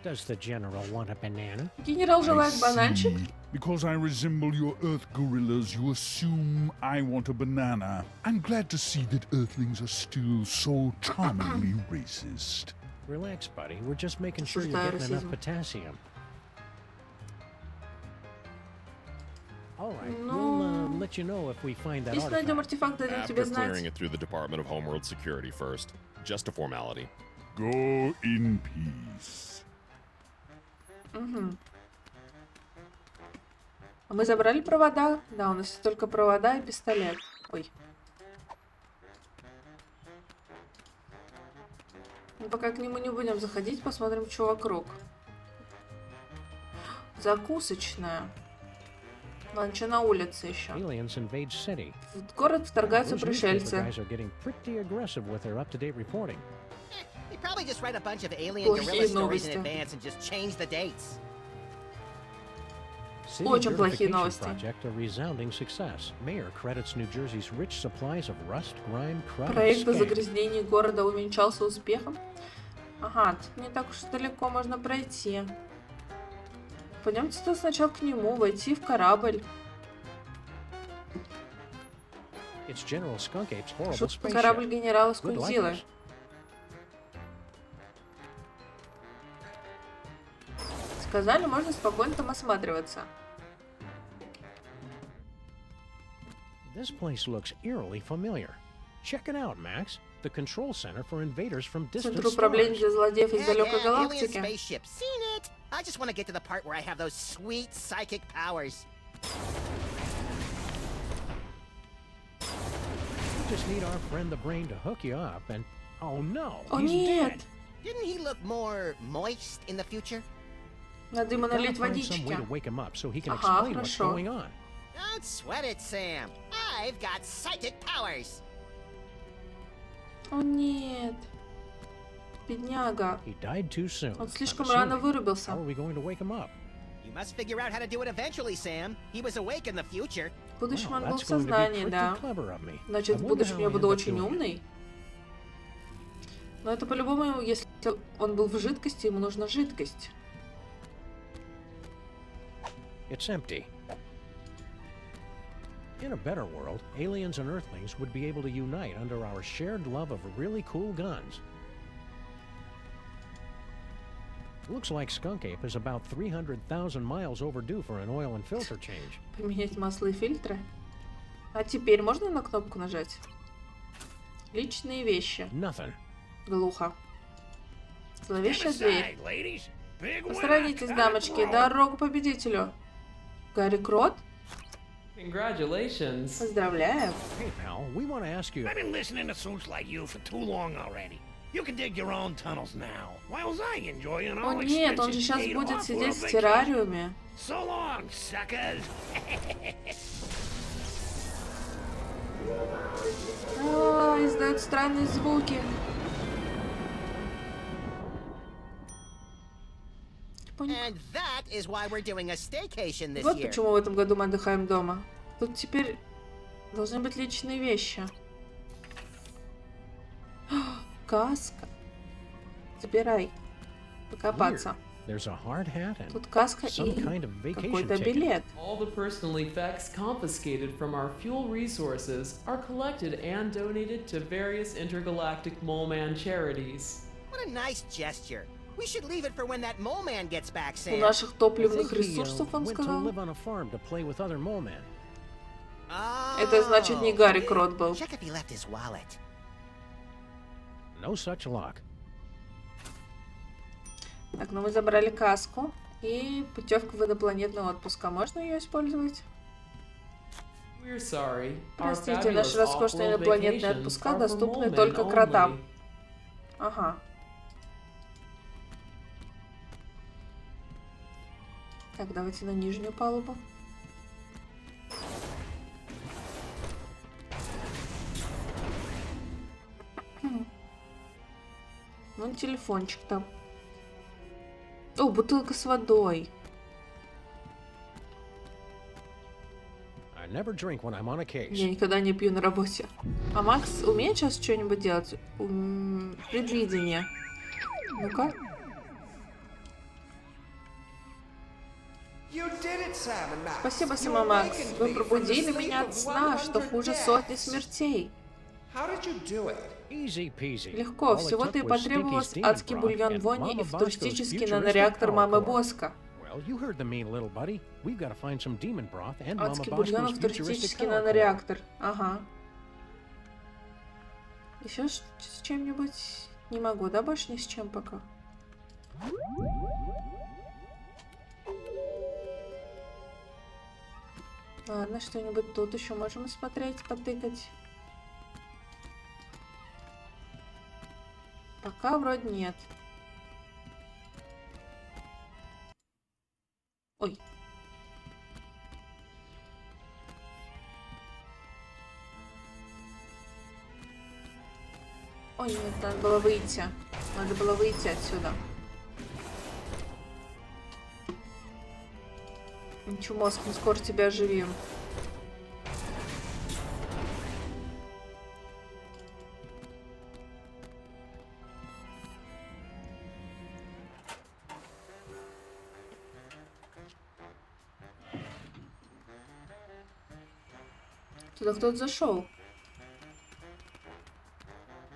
Does the general want a banana? Генерал желает I бананчик? see. Because I resemble your Earth gorillas, you assume I want a banana. I'm glad to see that Earthlings are still so charmingly racist. Relax, buddy. We're just making sure you're Осуждаю getting enough расизм. potassium. All right, Ну, we'll let you know if we find that Если найдем artifact. артефакт, дадим тебе After clearing знать. it through the Department of Homeworld Security first. Just a formality. Go in peace. А мы забрали провода? Да, у нас есть только провода и пистолет. Ой. Мы пока к нему не будем заходить, посмотрим, что вокруг. Закусочная. Ладно, что на улице еще? Aliens invade city. В город вторгаются Those newspaper пришельцы. guys are getting pretty aggressive with their up-to-date reporting. They probably just write a bunch of alien Плохие gorilla stories in новости. advance and just change the dates. City Очень плохие beautification новости. project a resounding success. Mayor credits New Jersey's rich supplies of rust, grime, crud, and Проект о scam. загрязнении города увенчался успехом. Ага, тут не так уж далеко можно пройти. Пойдемте сначала к нему, войти в корабль. It's General Skunkape's horrible Что корабль spaceship. генерала Good Скунзилы. luck. Сказали, можно спокойно там осматриваться. This place looks eerily familiar. Check it out, Max. The control center for invaders from distant Центр управления stars. для злодеев из Yeah, далекой alien галактики. spaceship. Seen it. I just want to get to the part where I have those sweet psychic powers. We just need our friend the brain to hook you up and... Oh no, О he's нет! dead. Didn't he look more moist in the future? Надо ему Gotta налить find some way водички. to wake him up so he can Ага, explain what's хорошо. going on. Don't sweat it, Sam. I've got psychic powers. О нет! Бедняга. He died too soon. Он I'm слишком рано assuming. вырубился. How are we going to wake him up? You must figure out how to do it eventually, Sam. He was awake in the future. В будущем Wow, он был that's в going to be сознании, pretty да. clever of me. Значит, I в wonder будущем how я I буду end up очень doing it. умный. Но это по-любому, если он был в жидкости, ему нужна жидкость. It's empty. In a better world, aliens and Earthlings would be able to unite under our shared love of really cool guns. Looks like Skunkape is about 300,000 miles overdue for an oil and filter change. Поменять масло и фильтры. А теперь можно на кнопку нажать? Личные вещи. Nothing. Глухо. Зловещая дверь. Посторонитесь, дамочки, дорогу победителю. Гарри Крот? Congratulations. Поздравляю. Hey, pal, we want to ask you. I've been listening to suits like you for too long already. You can dig your own tunnels now, while I enjoy an О нет, он же сейчас будет сидеть в террариуме. So long, suckers. Издают странные звуки. And that is why we're doing a staycation this Вот year. почему в этом году мы отдыхаем дома. Тут теперь должны быть личные вещи. Каска. Забирай. Покопаться. Тут каска и какой-то билет. All the personal effects confiscated from our fuel resources are collected and donated to various intergalactic mole man charities. What a nice gesture. We should leave it for when that mole man gets back, У Sam. наших топливных ресурсов, он went to сказал. live on a farm to play with other mole men. Это значит не Гарри Крот был. Check if he left his wallet. No such luck. Так, ну мы забрали каску и путевку в инопланетный отпуск. А можно ее использовать? We're sorry. Простите, наши роскошные инопланетные отпуска доступны только кротам. Ага. Так, давайте на нижнюю палубу. Вон телефончик там. О, бутылка с водой. I never drink when I'm on a case. Я никогда не пью на работе. А Макс умеет сейчас что-нибудь делать? Предвидение. Ну-ка. Спасибо, Сэм и Макс. Вы пробудили меня от сна, что хуже сотни смертей. Легко, всего-то и потребовалось адский бульон вони и футуристический нанореактор мамы Боска. Адский бульон и футуристический нанореактор. Ага. Еще с чем-нибудь? Не могу, да, больше ни с чем пока. Ладно, что-нибудь тут еще можем смотреть, потыкать. Пока вроде нет. Ой. Ой, нет, надо было выйти. Надо было выйти отсюда. Ничего, мозг, мы скоро тебя оживим. Туда кто-то зашел.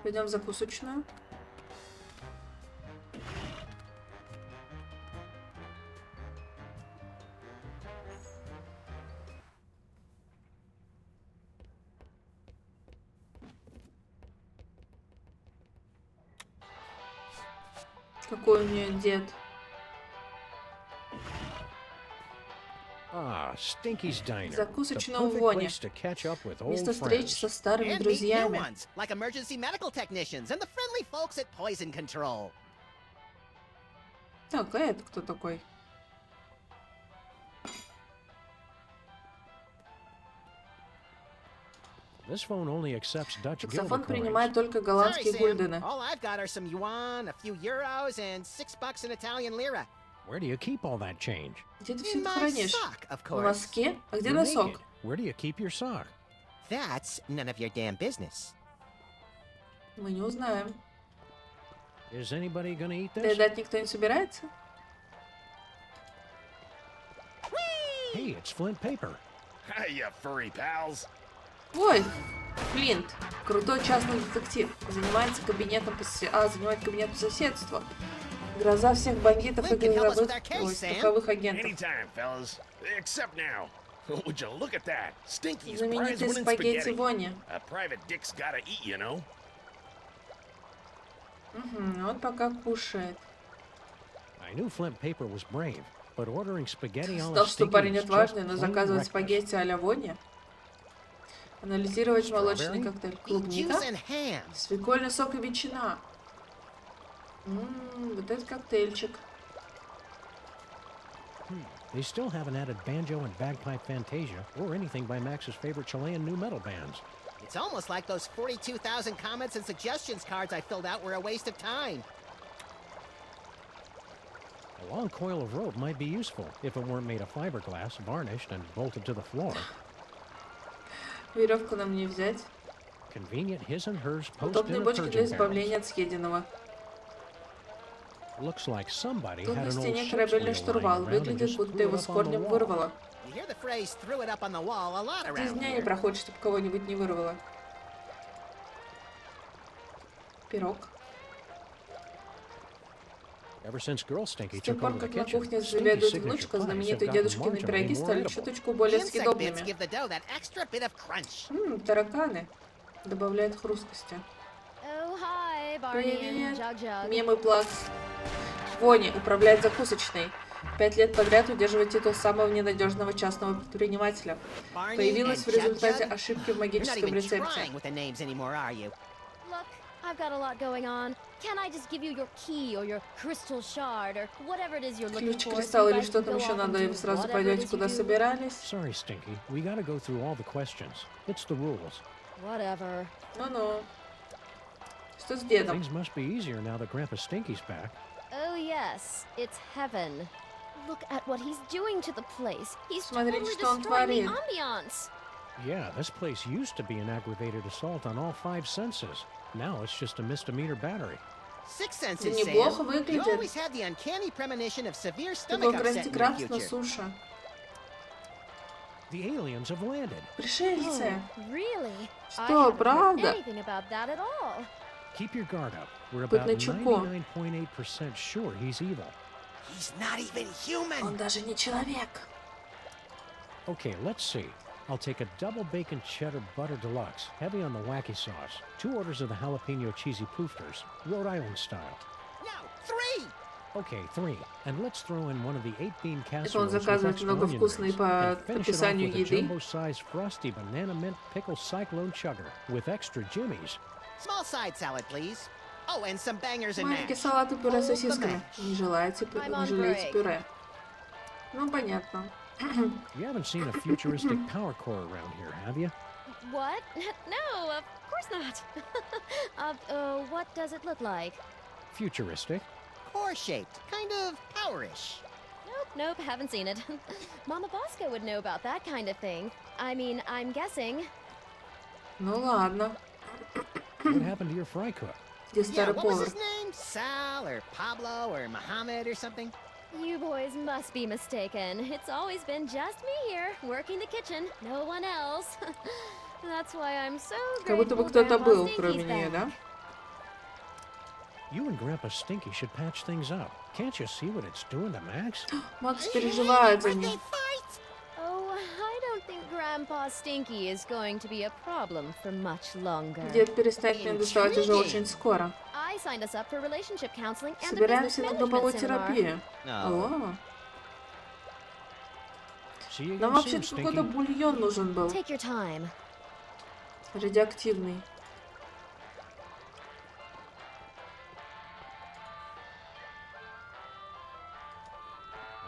Пойдем в закусочную. Какой у нее дед? Закусочная у Вони. Место встреч со старыми друзьями. Like emergency medical technicians and the friendly folks at Poison Control. Так, а это кто такой? Таксофон принимает только голландские гульдены. All I've got are some yuan, a few euros, and $6 in Italian lira. Where do you keep all that change? Где ты все это хранишь? В носке? А где носок? Where do you keep your sock? That's none of your damn business. Мы не узнаем. Is anybody gonna eat this? Доедать никто не собирается? Hey, it's Flint paper. Hi, you furry pals. Ой, Флинт, крутой частный детектив, занимает кабинет по соседству. Гроза всех бандитов и страховых агентов. Знаменитый спагетти Вони. Угу, он пока кушает. I knew Flint Paper was brave, but ordering spaghetti a la Знал, что Stinky парень was just отважный, но plain заказывать reckless. спагетти а-ля Вони? Анализировать молочный Strawberry? коктейль. Beet Клубника? juice and ham. Свекольный сок и ветчина. Вот этот коктейльчик. They still haven't added banjo and bagpipe fantasia or anything by Max's favorite Chilean new metal bands. It's almost like those 42,000 comments and suggestions cards I filled out were a waste of time. A long coil of rope might be useful if it weren't made of fiberglass, varnished, and bolted to the floor. Веревку нам не взять. Convenient his and hers Удобные post-dinner бочки для purging избавления barrels. от съеденного. Looks like somebody Тут had на an old стене ship's корабельный wheel штурвал. lying around and Выглядит, just будто threw it его с up on the корнем wall. вырвало. You hear the phrase "threw it up on the wall" a lot Из around дня не here. проходит, чтобы кого-нибудь не вырвало. Пирог. Ever since Girl Stinky С тех took пор, over the как на kitchen, кухне Stinky's заведует signature внучка, pies have знаменитые gotten дедушкины marginally пироги more стали edible. чуточку более Insect bits съедобными. give the dough that extra bit of crunch. Тараканы. Добавляет хрусткости. Oh, hi, Barney and Привет. Jug. Мемы Плакс. Вони управляет закусочной. 5 лет подряд удерживает титул самого ненадежного частного предпринимателя. Barney Появилась and в результате Jug-Jug? ошибки в You're not магическом even рецепте. trying with the names anymore, are you? Look, I've got a lot going on. Can't I just give you your key or your crystal shard or whatever it is you're looking Ключ, for? кристалл so you или guys что can там go еще off and надо, и do вы сразу whatever it пойдете, is куда you do? собирались. Sorry, Stinky. We gotta go through all the questions. It's the rules. Whatever. Ну-ну. Что с дедом? Things must be easier now that Grandpa Stinky's back. Oh yes, it's heaven. Look at what he's doing to the place. He's Смотрите, totally что он destroying the творит. ambiance. Yeah, this place used to be an aggravated assault on all 5 senses. Now it's just a misdemeanor battery. Six senses, неплохо Sam. You выглядит. always had the uncanny premonition of severe Такой stomach upset in your красный на future. суше. The aliens have landed. Пришельцы. Really? I Что, haven't heard правда? anything about that at all. Keep your guard up. We're Будь about начеку. 99.8% sure he's evil. He's not even human. Он даже не человек. Okay, let's see. I'll take a double bacon cheddar butter deluxe, heavy on the wacky sauce. 2 orders of the jalapeno cheesy poofters, Rhode Island style. No, 3. Okay, 3. And let's throw in one of the 8-bean Это он casseroles with заказывает extra много onion вкусной rings, по and finish it off описанию with a еды. jumbo-sized frosty banana mint pickle cyclone chugger with extra jimmies. Small side salad, please. Oh, and some bangers and Маленький mash. салат и пюре с Hold the сосисками. mash. Не желаете, I'm не on жалеете break. пюре. Ну, понятно. You haven't seen a futuristic power core around here, have you? What? No, of course not. What does it look like? Futuristic? Core-shaped, kind of powerish. Nope, haven't seen it. Mama Bosco would know about that kind of thing. I mean, I'm guessing. Ну ладно. What happened to your fry cook? Где Yeah, старый what was повар? his name? Sal or Pablo or Mohammed or something? You boys must be mistaken. It's always been just me here, working the kitchen. No one else. That's why I'm so Как будто бы grateful кто-то Grandpa был, Stinky's кроме нее, да? back. You and Grandpa Stinky should patch things up. Can't you see what it's doing to Max? Макс переживает за Did них. they fight? Oh, I don't think Grandpa Stinky is going to be a problem for much longer. Дед перестанет меня доставать уже очень скоро. I signed us up for relationship counseling and the Собираемся business на групповую management seminar. терапию. No. О, See you нам again soon, вообще-то какой-то Stinky. бульон нужен был. Take your time. Радиоактивный.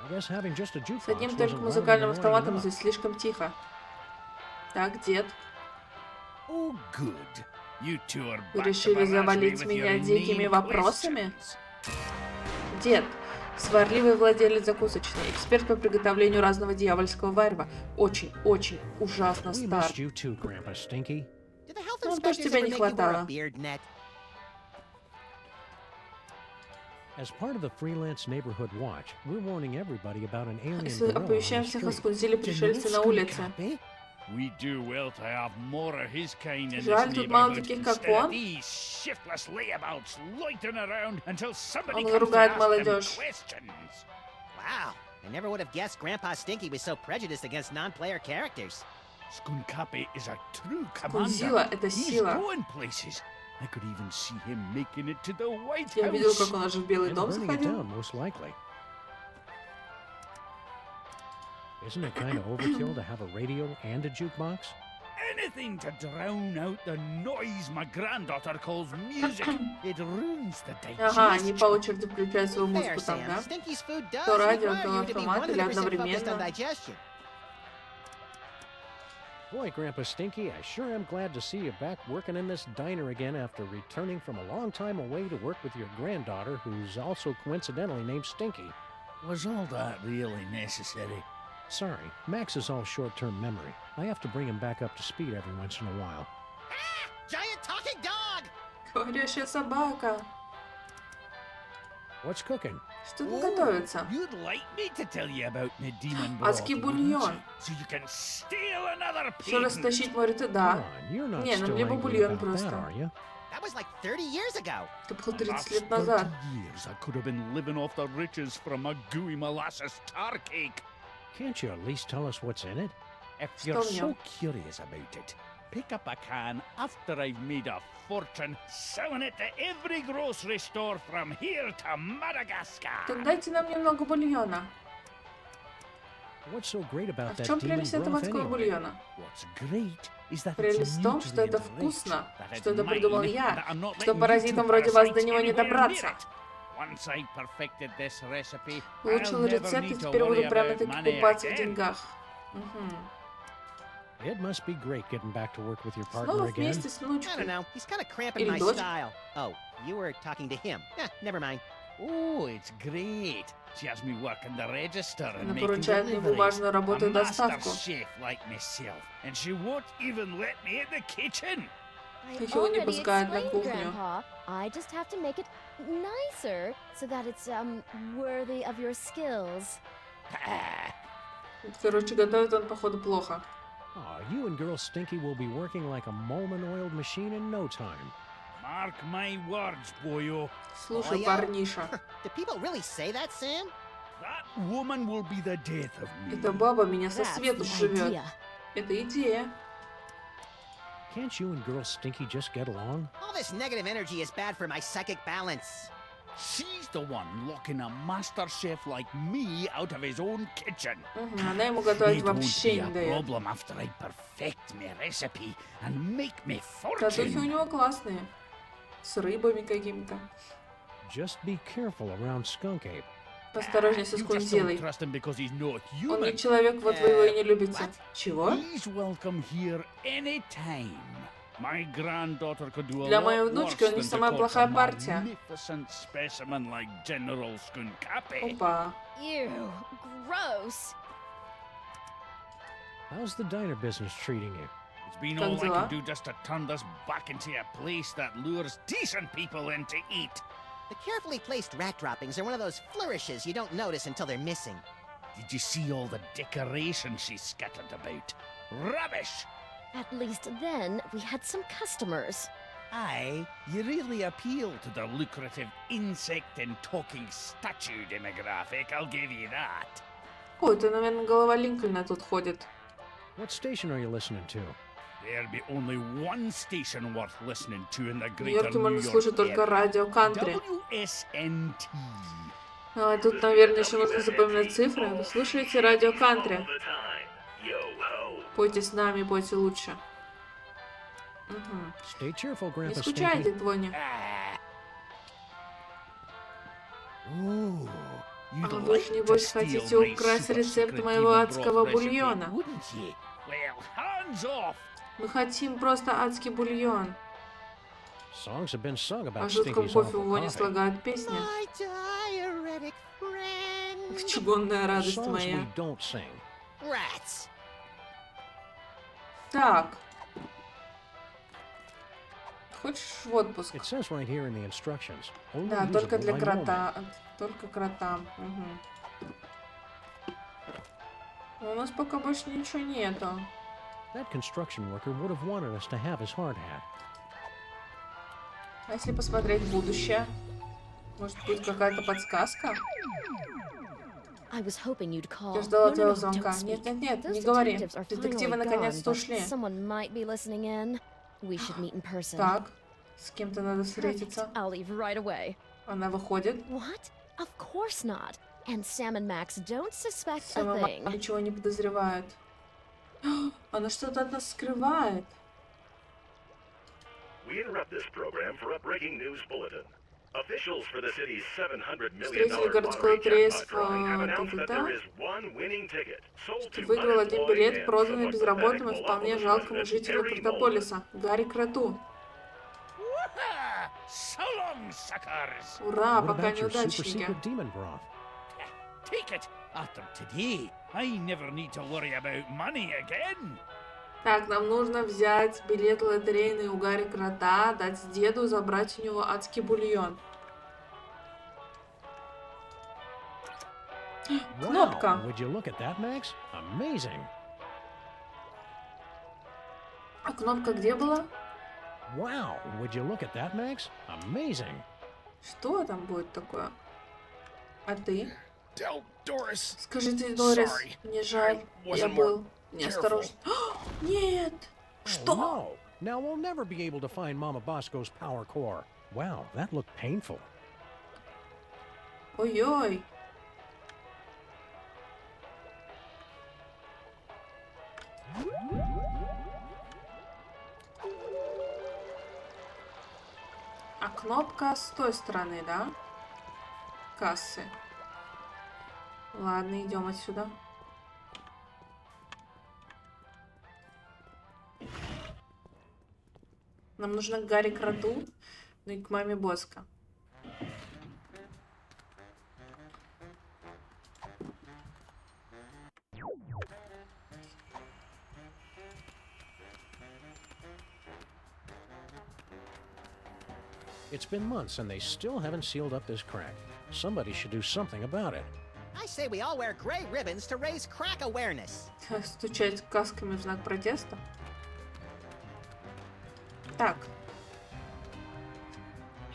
I guess having just a С jukebox одним wasn't только loud музыкальным enough. автоматом здесь слишком тихо. Так, дед, Oh, good. You two are вы back to решили barrage me завалить with меня your дикими mean вопросами? questions. Дед, сварливый владелец закусочной, эксперт по приготовлению разного дьявольского варева. Очень ужасно We стар. missed you too, Grandpa Stinky. Did the health Ну, тоже inspectors тебя ever не make you wear a хватало. beard net? As part of the freelance neighborhood watch, we're warning everybody about an alien Если gorilla on оповещаем the всех street. о скунзиле пришельце на улице. We do well to have more of his kind in Жаль, this тут мало neighborhood таких, как instead of он. these shiftless layabouts loitering around until somebody Он comes to ругает ask them молодежь. questions. Wow, I never would have guessed Grandpa Stinky was so prejudiced against non-player characters. Skunkapi is a true Скунзила — commander. это He's сила. going places. I could even see him making it to the White Я видел, House. как он аж в Белый And дом burning it заходил. down, most likely. Isn't it kind of overkill to have a radio and a jukebox? Anything to drown out the noise my granddaughter calls music. It ruins the Ага, они по digestion. очереди включают свою Fair, музыку там, Sam. да? Stinky's food does То радио, require то you to be автомат или 100% focused on одновременно. digestion. Boy, Grandpa Stinky, I sure am glad to see you back working in this diner again after returning from a long time away to work with your granddaughter, who's also coincidentally named Stinky. Was all that really necessary? Sorry, Max is all short-term memory. I have to bring him back up to speed every once in a while. Giant talking dog! Говорящая собака. What's cooking? Что там готовится? You'd like me to tell you about my demon Адский broth, бульон. wouldn't you? So you can steal another Все pig. растащить море ты, Come да. on, you're not Не, ну still либо angry бульон about that, просто. are you? That was like 30 years ago. Это было 30 лет That's назад. 30 years I could have been living off the riches from a gooey molasses tar cake. Can't you at least tell us what's in it? If Что you're в нем? so curious about it, pick up a can after I've made a fortune selling it to every grocery store from here to Madagascar. Так дайте нам немного бульона. What's so great А about в that чем demon прелесть этого broth адского anyway? бульона? What's great is that Прелесть в том, что это it's вкусно, nutrient-rich, что это that it's придумал mine, я, that I'm not что letting you паразитам two вроде вас до parasites него не anywhere добраться. near it. Once I perfected this recipe, Улучшил I'll never рецепт и need to теперь worry буду прямо about таки money купаться в again. деньгах. Мгм. It must be great getting back to work with your partner Снова again. вместе с I don't внучкой. know. He's kind of cramping Или my дочь. style. Oh, you were talking to him. Never mind. Oh, it's great. She has me working the register and Она making поручает мне deliveries. бумажную работу и A доставку. master chef like myself, and she won't even let me in the kitchen. I Еще не already пускает на explained, кухню. Grandpa. I just have to make it nicer so that it's worthy of your skills. Короче, готовит он, походу, плохо. Aw, you and girl Stinky will be working like a Molman-oiled machine in no time. Mark my words, boyo. Слушай, Ой, парниша, Do people really say that, Sam? That woman will be the death of me. эта баба меня со That's свету the живет. idea. Это идея. Can't you and girl Stinky just get along? All this negative energy is bad for my psychic balance. She's the one locking a master chef like me out of his own kitchen. Мгм, она ему готовить It won't вообще be не a дает. problem after I perfect my recipe and make me Татухи у fortune. него классные. С рыбами какими-то. Just be careful around Skunk Ape. Осторожней со You just don't скунзилой. trust him because he's not Он не human. человек, вот вы его и не любите. what? Чего? He's welcome here anytime. My granddaughter could do a Для lot моей worse внучки он не than to самая court плохая a партия. magnificent specimen like General Skunkapi. Опа. Ew, gross. How's the diner business treating you? It's been Как all I дела? can do just to turn this back into a place that lures decent people in to eat. The carefully placed rat droppings are one of those flourishes you don't notice until they're missing. Did you see all the decoration she scattered about? Rubbish! At least then we had some customers. Aye, you really appeal to the lucrative insect and talking statue demographic, I'll give you that. Ой, это, наверное, голова Линкольна тут ходит. What station are you listening to? There'll be only one station worth listening to in the В greater Нью-Йорке New можно York слушать только area. радио кантри. WSNT. А, тут, наверное, еще нужно запоминать цифры. Вы слушаете радио кантри. Пойте с нами, пойте лучше. Мгм. Stay cheerful, Не Grandpa скучайте, Stinky. Твоня. Ooh, you'd А like вы ж, to небось, steal хотите my украсть super рецепт secret моего demon адского broth recipe, бульона? wouldn't you? Well, hands off! Мы хотим просто адский бульон. Songs have been sung О about жутком Stinky's кофе awful воне coffee. слагают песни. My diuretic friend. Чугунная радость Songs моя. we don't sing. Rats. Так. Хочешь в отпуск? It says right here in the instructions. Only Да, только usable для by крота. Только кротам. Мгм. Но у нас пока больше ничего нету. Molman. That construction worker would have wanted us to have his hard hat. А если посмотреть в будущее? Может, будет какая-то подсказка? I was hoping you'd call. Я ждала No, твоего don't звонка. speak. Нет, нет, нет, Those не говори. detectives are Детективы finally наконец-то gone, but ушли. someone might be listening in. We should meet in person. Так. С кем-то надо встретиться. I'll leave right away. Она выходит. What? Of course not. And Sam and Max don't suspect Сэм a и thing. Макс ничего не подозревают. Она что-то от нас скрывает. We interrupt this program for a breaking news bulletin. Officials for the city's $700 million Строители городской lottery лотереи jackpot drawing have announced that та-та-та. there is one winning ticket sold to Выиграл один unemployed билет, and проданный somewhat безработным и pathetic вполне Metropolis жалкому resident жителю Harry Протополиса, Гарри Кроту. So long, suckers! Ура, What пока about your super неудачники. secret demon broth? Take it. After today, I never need to worry about money again. Так, нам нужно взять билет лотерейный у Гарри Крота, дать деду, забрать у него адский бульон. Кнопка. Wow, would you look at that, Max? Amazing. А кнопка где была? Wow, would you look at that, Max? Amazing. Что там будет такое? А ты? Doris. Скажите, Дорис, Sorry. мне жаль, I я wasn't был more неосторожен. Нет! Что? No. Now we'll never be able to find Mama Bosco's power core. Wow, that looked painful. Ой-ой. А кнопка с той стороны, да? Кассы. Ладно, идем отсюда. Нам нужно к Гарри Кроту, ну и к маме Боско. It's been months and they still haven't sealed up this crack. Somebody should do something about it. I say we all wear gray ribbons to raise crack awareness. Стучать касками в знак протеста. Так.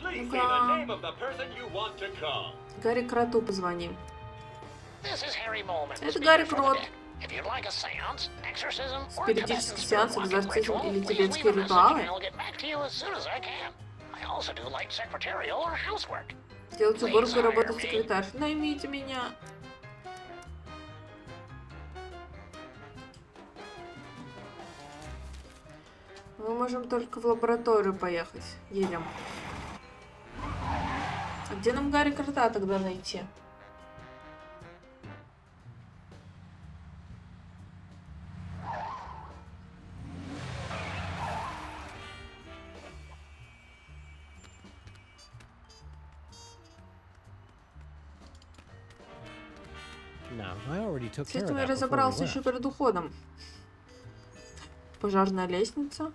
Please say the name of the person you want to call. Гарри Кроту позвоним. This is Harry Molman. Это Гарри Крот. If you'd like a seance, exorcism, or Спиритический Tibetan сеанс, spirit walking экзорцизм ritual, или please тибетские leave a message ритуалы. and I'll get back to you as soon as I can. I also do like secretarial or housework. Делать уборку и Please hire работать me. секретарь. Наймите меня. Мы можем только в лабораторию поехать. Едем. А где нам Гарри Крота тогда найти? No, I already took С care of этим я that before we разобрался еще left. перед уходом. Пожарная лестница.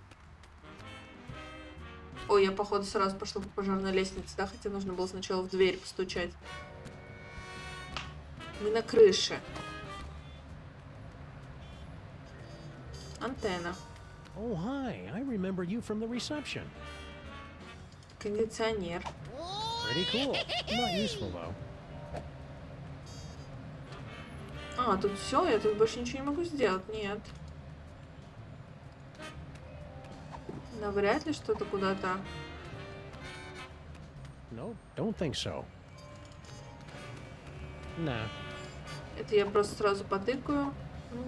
Ой, я походу сразу пошла по пожарной лестнице, да? Хотя нужно было сначала в дверь постучать. Мы на крыше. Антенна. Oh, hi. I remember you from the reception. Кондиционер. Pretty cool. Not useful, though. А, тут все, я тут больше ничего не могу сделать. Нет. Навряд ли что-то куда-то. No, don't think so. Nah. Это я просто сразу потыкаю.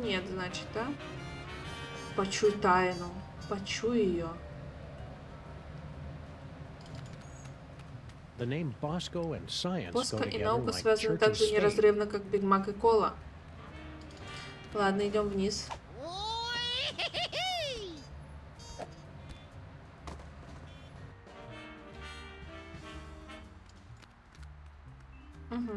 Нет, значит, да? Почуй тайну. Почуй ее. The name Bosco and science Боско go и together наука like связаны church так and же state. неразрывно, как Биг Мак и Кола. Ладно, идем вниз. Угу.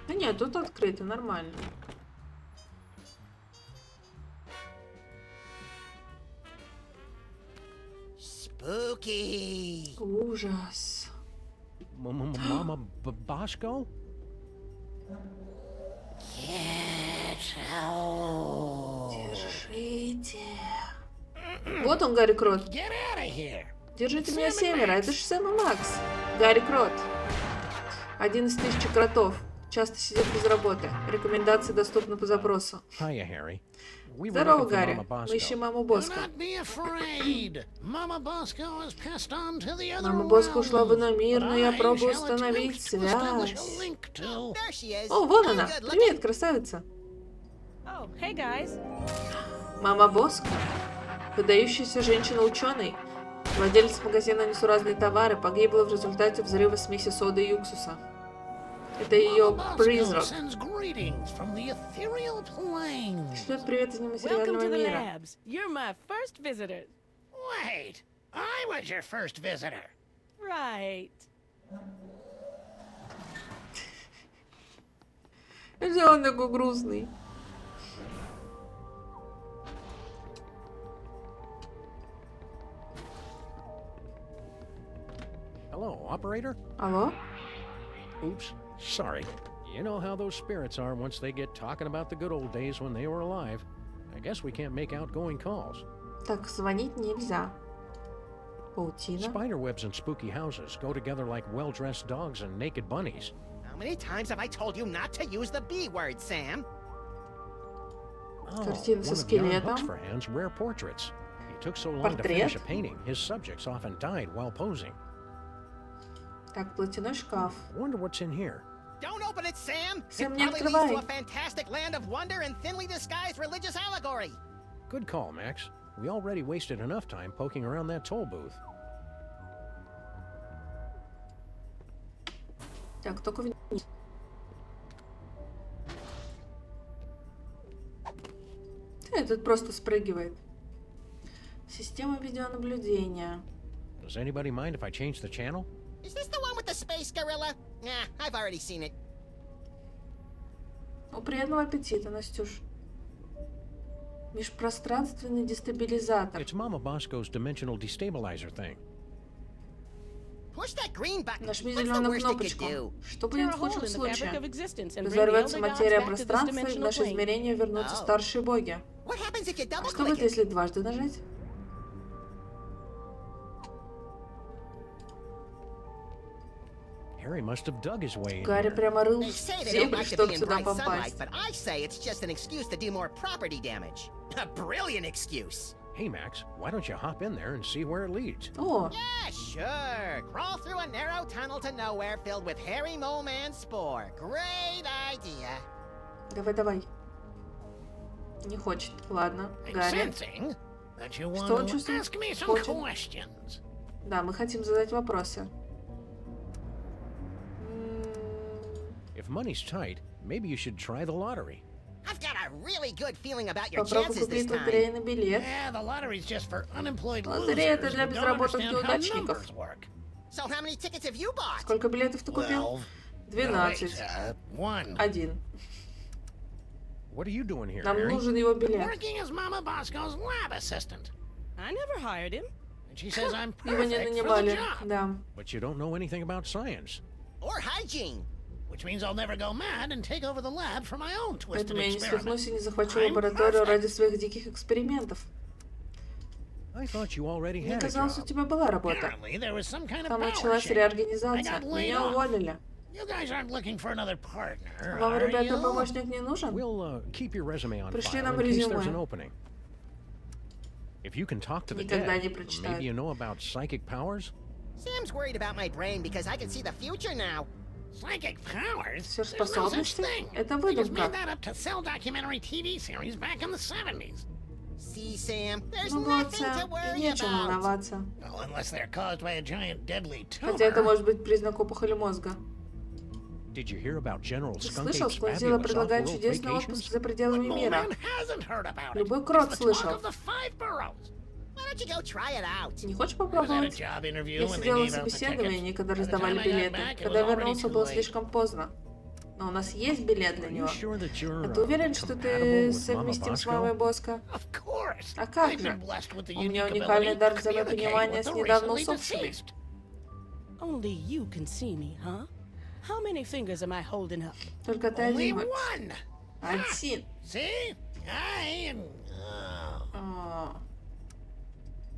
Да нет, тут открыто, нормально. Spooky. Ужас. Mama Bosco? Держите. Вот он, Гарри Крот. Get out of here. Держите меня, семеро. Это же Сэм и Макс. Гарри Крот. Один из 1000 кротов. часто сидит без работы. Рекомендации доступны по запросу. Hiya, Harry. We were Здорово, looking for Гарри. Mama Мы ищем Bosco. маму Do Боско. not be afraid. Mama Bosco has passed on to the other Мама Боско ушла в realm, иной мир, but но я I пробую shall установить attempt to establish a связь. link to. There she is. О, вон Very она. good looking. Привет, красавица. Oh, hey guys. Мама Боско. Выдающаяся женщина-ученый. Владелец магазина «Несуразные товары» погибла в результате взрыва смеси соды и уксуса. Это ее Bosco призрак. sends greetings from the ethereal plains. Шлет привет из Welcome нематериального to the мира. labs. You're my first visitor. Wait, I was your first visitor. Right. Что он такой грустный? Hello, operator? Алло? Oops, sorry. You know how those spirits are once they get talking about the good old days when they were alive. I guess we can't make outgoing calls. Так, звонить нельзя. Паутина. Spiderwebs and spooky houses go together like well-dressed dogs and naked bunnies. How many times have I told you not to use the B word, Sam? Oh, Картина one со of Jan скелетом. Buxforhand's rare portraits. He took so long to finish a painting, his subjects often died while posing. Так, платяной шкаф. Wonder what's in here. Don't open it, Sam! Sam, It не probably leads to открывай. a fantastic land of wonder and thinly disguised religious allegory. Good call, Max. We already wasted enough time poking around that toll booth. Так, только вниз. Этот просто спрыгивает. Система видеонаблюдения. Does anybody mind if I change the channel? Is this the one with the space gorilla? Nah, I've already seen it. Ну, приятного аппетита, Настюш. Межпространственный дестабилизатор. It's Mama Bosco's dimensional destabilizer thing. Push that green button. Нажми What's the зеленую worst it could кнопочку. do? Что Tear будет a в hole худшем in the fabric случае? of existence and bring the Разорвется elder материя gods back to this пространства, и в dimensional наше plane. измерение вернутся старшие боги. What happens if you А double что будет, click it? если дважды нажать? Harry must have dug his way in Гарри here. прямо рыл They в say they don't землю, like to чтобы be in сюда bright sunlight, попасть. but I say it's just an excuse to do more property damage. A brilliant excuse. Hey, Max, why don't you hop in there and see where it leads? О, Yeah, sure. Crawl through a narrow tunnel to nowhere filled with hairy mole man spore. Great idea. давай, давай. Не хочет. Ладно, I'm Гарри. sensing that you Что он want to чувствует? ask me some Хочет. questions. Да, мы хотим задать вопросы. If money's tight, maybe you should try the lottery. I've got a really good feeling about your Попробуй chances this купить time. лотерейный билет. Yeah, the lottery's just for unemployed Лотерея это losers для who don't безработных understand how неудачников. numbers work. So how many tickets have you bought? Сколько билетов ты купил? 12. One. 1. What are you doing here, Нам Harry? нужен его I'm билет. working as Mama Bosco's lab assistant. I never hired him. And she says I'm Его не perfect for the нанимали. job. Да. But you don't know anything about science. Or hygiene. Which means I'll never go mad and take over the lab for my own twisted Поэтому я не experiment. свихнусь и не захвачу I'm лабораторию perfect. ради своих диких экспериментов. I thought you already Мне had a казалось, у job. тебя была работа. Apparently there was some kind of Там power началась shift. I реорганизация. got laid Меня off. уволили. You guys aren't looking for another partner, Вам, are ребята, you? помощник не нужен? We'll keep your resume on Пришли file нам in case резюме. there's an opening. If you can talk to the Никогда не dead, прочитают. maybe you know about psychic powers? Sam's worried about my brain because I can see the future now. Psychic powers? Все There's no such способности? thing. Это They just выдумка. made that up to sell documentary TV series back in the 70s. See, Sam, there's Ну вот, nothing to Сэм, и worry нечем about. волноваться. Well, unless they're caused by a giant deadly tumor. Хотя это может быть признак опухоли мозга. Did you hear about General Ты Skunk слышал, Ape's Сквозила fabulous предлагает off-world чудесный отпуск vacations? за пределами What мира. man hasn't heard about it? Любой крот It's the talk слышал. of the 5 boroughs. Why don't you go try it out? Не хочешь I was at a попробовать? job interview Я when they сидела на gave out the собеседовании, tickets. когда By the раздавали time I got билеты. back, it Когда was already вернулся, too было late. слишком поздно. Но у нас есть билет для Are you него. sure that you're А ты уверен, что compatible ты with Mama совместим с Bosco? мамой Боско? Of course. А как I've же? been blessed with the У меня unique уникальный ability дар to взаимопонимания communicate с with the недавно recently усопшими. deceased. Only you can see me, huh? How many fingers am I holding up? Только ты Only один. one. Один. See? I am...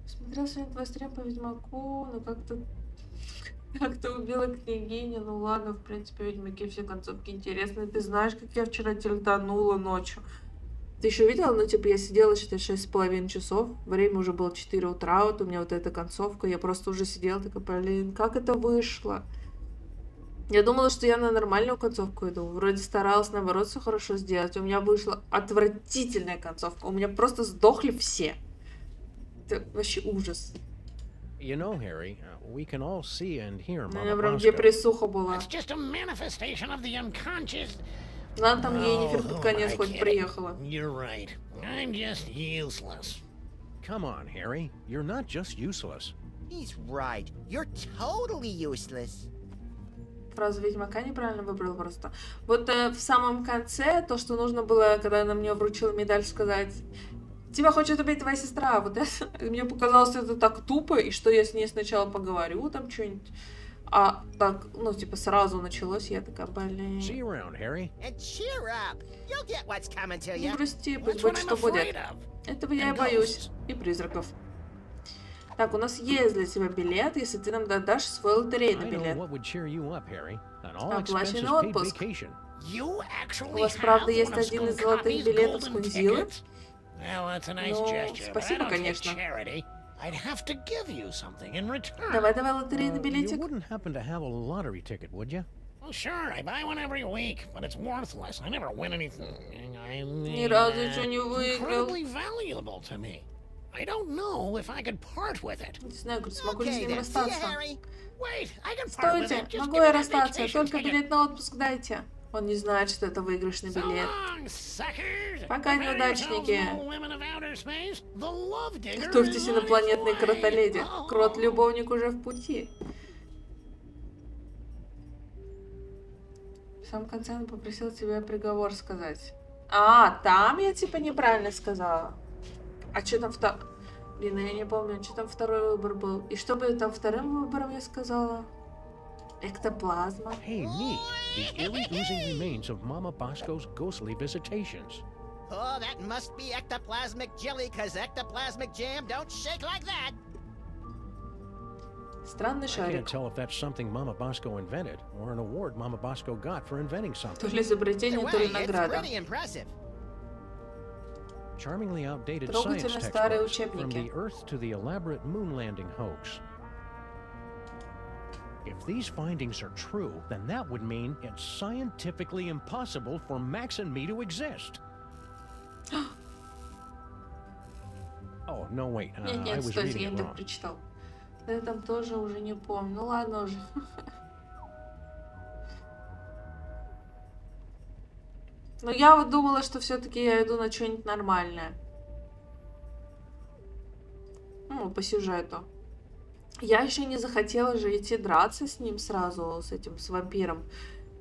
Смотрел сегодня твой стрим по Ведьмаку, но как-то Как ты убила княгиню? Ну ладно, в принципе, ведьмаки все концовки интересные. Ты знаешь, как я вчера тильтанула ночью? Ты еще видела? Ну, типа, я сидела, считай, 6,5 часов. Время уже было 4 утра. Вот у меня вот эта концовка. Я просто уже сидела, такая, блин, как это вышло? Я думала, что я на нормальную концовку иду. Вроде старалась, наоборот, все хорошо сделать. У меня вышла отвратительная концовка. У меня просто сдохли все. Это вообще ужас. You know, Harry, we can all see and hear У меня Mama прям Bosco. депрессуха была. It's just a manifestation of the unconscious. Ладно, там Енифер под конец I хоть get it. приехала. You're right. I'm just useless. Come on, Harry. You're not just useless. He's right. You're totally useless. Фразу Ведьмака неправильно выбрал просто. Вот в самом конце, то, что нужно было, когда она мне вручила медаль, сказать: тебя хочет убить твоя сестра. Вот это, мне показалось это так тупо, и что я с ней сначала поговорю, там что-нибудь. А так, ну, типа, сразу началось, я такая, блин. See you around, Harry. And cheer up. You'll get what's coming to Не you. грусти, пусть That's будет, what что I'm будет. afraid of. Этого я и And боюсь. ghosts. И призраков. Так, у нас есть для тебя билет, если ты нам дадашь свой лотерейный I know билет. what would cheer you up, Harry. An Оплаченный all-expenses paid отпуск. vacation. You actually У вас, have правда, one есть of один из Skull золотых Copy's билетов golden Скунзилы? tickets? Well, that's a nice Ну, gesture, but I спасибо, don't take конечно. charity. I'd have to give you something in return. Давай лотерейный You билетик. wouldn't happen to have a lottery ticket, would you? Well, sure, I buy one every week, but it's worthless. I never win anything. I mean, Ни разу ничего не выиграл. incredibly valuable to me. I don't know if I could part with it. Не знаю, говорю, смогу ли с Okay ним then. See you, расстаться. Harry. Wait, I can part with Стойте, it. Just могу give me я that расстаться, vacation только ticket. билет на отпуск дайте. Он не знает, что это выигрышный So билет. long, suckers. Пока, Prepare неудачники. yourselves, little women of outer space. The love digger Готовьтесь, is on its инопланетные way. кротоледи. Oh. Крот-любовник уже в пути. В самом конце он попросил тебя приговор сказать. А, там я типа неправильно сказала. А что там второй... Блин, я не помню, что там второй выбор был. И что бы там вторым выбором я сказала? Эктоплазма. Hey, neat. The eerie oozing remains of Mama Bosco's ghostly visitations. Oh, that must be ectoplasmic jelly, cause ectoplasmic jam don't shake like that. Странный I шарик. can't tell if that's something Mama Bosco invented or an award Mama Bosco got for inventing То something. ли изобретение, Either то ли way, it's награда. pretty impressive. Charmingly outdated Трогательно science старые textbooks, from учебники. the Earth to the elaborate moon landing hoax. If these findings are true, then that would mean it's scientifically impossible for Max and me to exist. Oh, no, wait. Нет, I нет, was стойте, reading я it не так wrong. прочитал. Да я там тоже уже не помню. Ну ладно уже. Но я вот думала, что все-таки я иду на что-нибудь нормальное. Ну, по сюжету. Я еще не захотела же идти драться с ним сразу, с этим, с вампиром.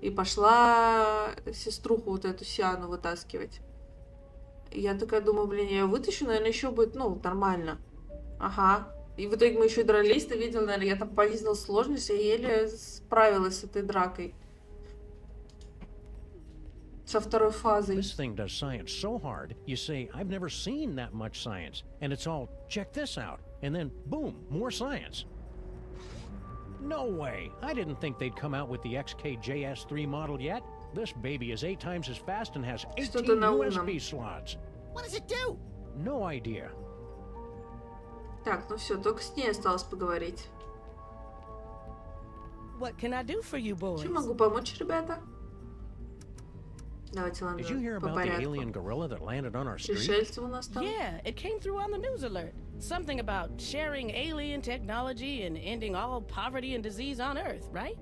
И пошла сеструху вот эту Сиану вытаскивать. И я такая думаю, блин, я ее вытащу, наверное, еще будет, ну, нормально. Ага. И в итоге мы еще и дрались, ты видел, наверное, я там понизила сложность, я еле справилась с этой дракой. Со второй фазой. This thing does science so hard, you say, I've never seen that much science. And it's all, check this out. And then, boom, more science. No way. I didn't think they'd come out with the XKJS3 model yet. This baby is 8 times as fast and has 18 Что-то на умном. USB slots. What does it do? No idea. Так, ну все, только с ней осталось поговорить. What can I do for you boys? Чем могу помочь, ребята? Давайте, ладно, Did you hear по about the порядку. alien gorilla that landed on our street? Пришельцы у нас там. Yeah, it came through on the news alert. Something about sharing alien technology and ending all poverty and disease on Earth, right?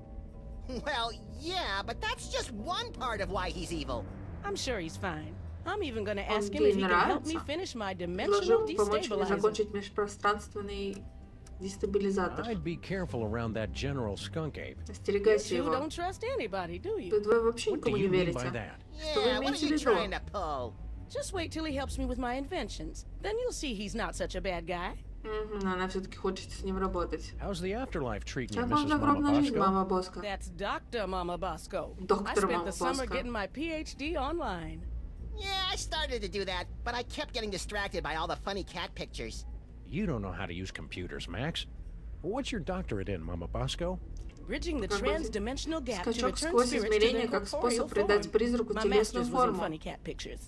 Well, yeah, but that's just one part of why he's evil. I'm sure he's fine. I'm even gonna Он ask him if ей he can help me нравится. finish my Предложил dimensional помочь мне destabilizer. закончить межпространственный дестабилизатор. I'd be careful around that General Skunk Ape. Остерегайся You его. don't trust anybody, do you? Вы вообще What do никому не you mean верите. by that? Что вы Yeah, what are имеете в you виду? trying to pull? Just wait till he helps me with my inventions. Then you'll see he's not such a bad guy. Мгм, она все-таки хочет с ним работать. How's the afterlife treating you, Как вам Mrs. загробная Mama жизнь, Bosco? мама Боско? That's Dr. Mama Bosco. I Доктор spent Мама the summer Боско. getting my PhD online. Yeah, I started to do that, but I kept getting distracted by all the funny cat pictures. You don't know how to use computers, Max. What's your doctorate in, Mama Bosco? bridging the transdimensional gap to Скачок return сквозь spirits to измерения their как corporeal способ придать form. призраку My телесную master's was in форму. funny cat pictures.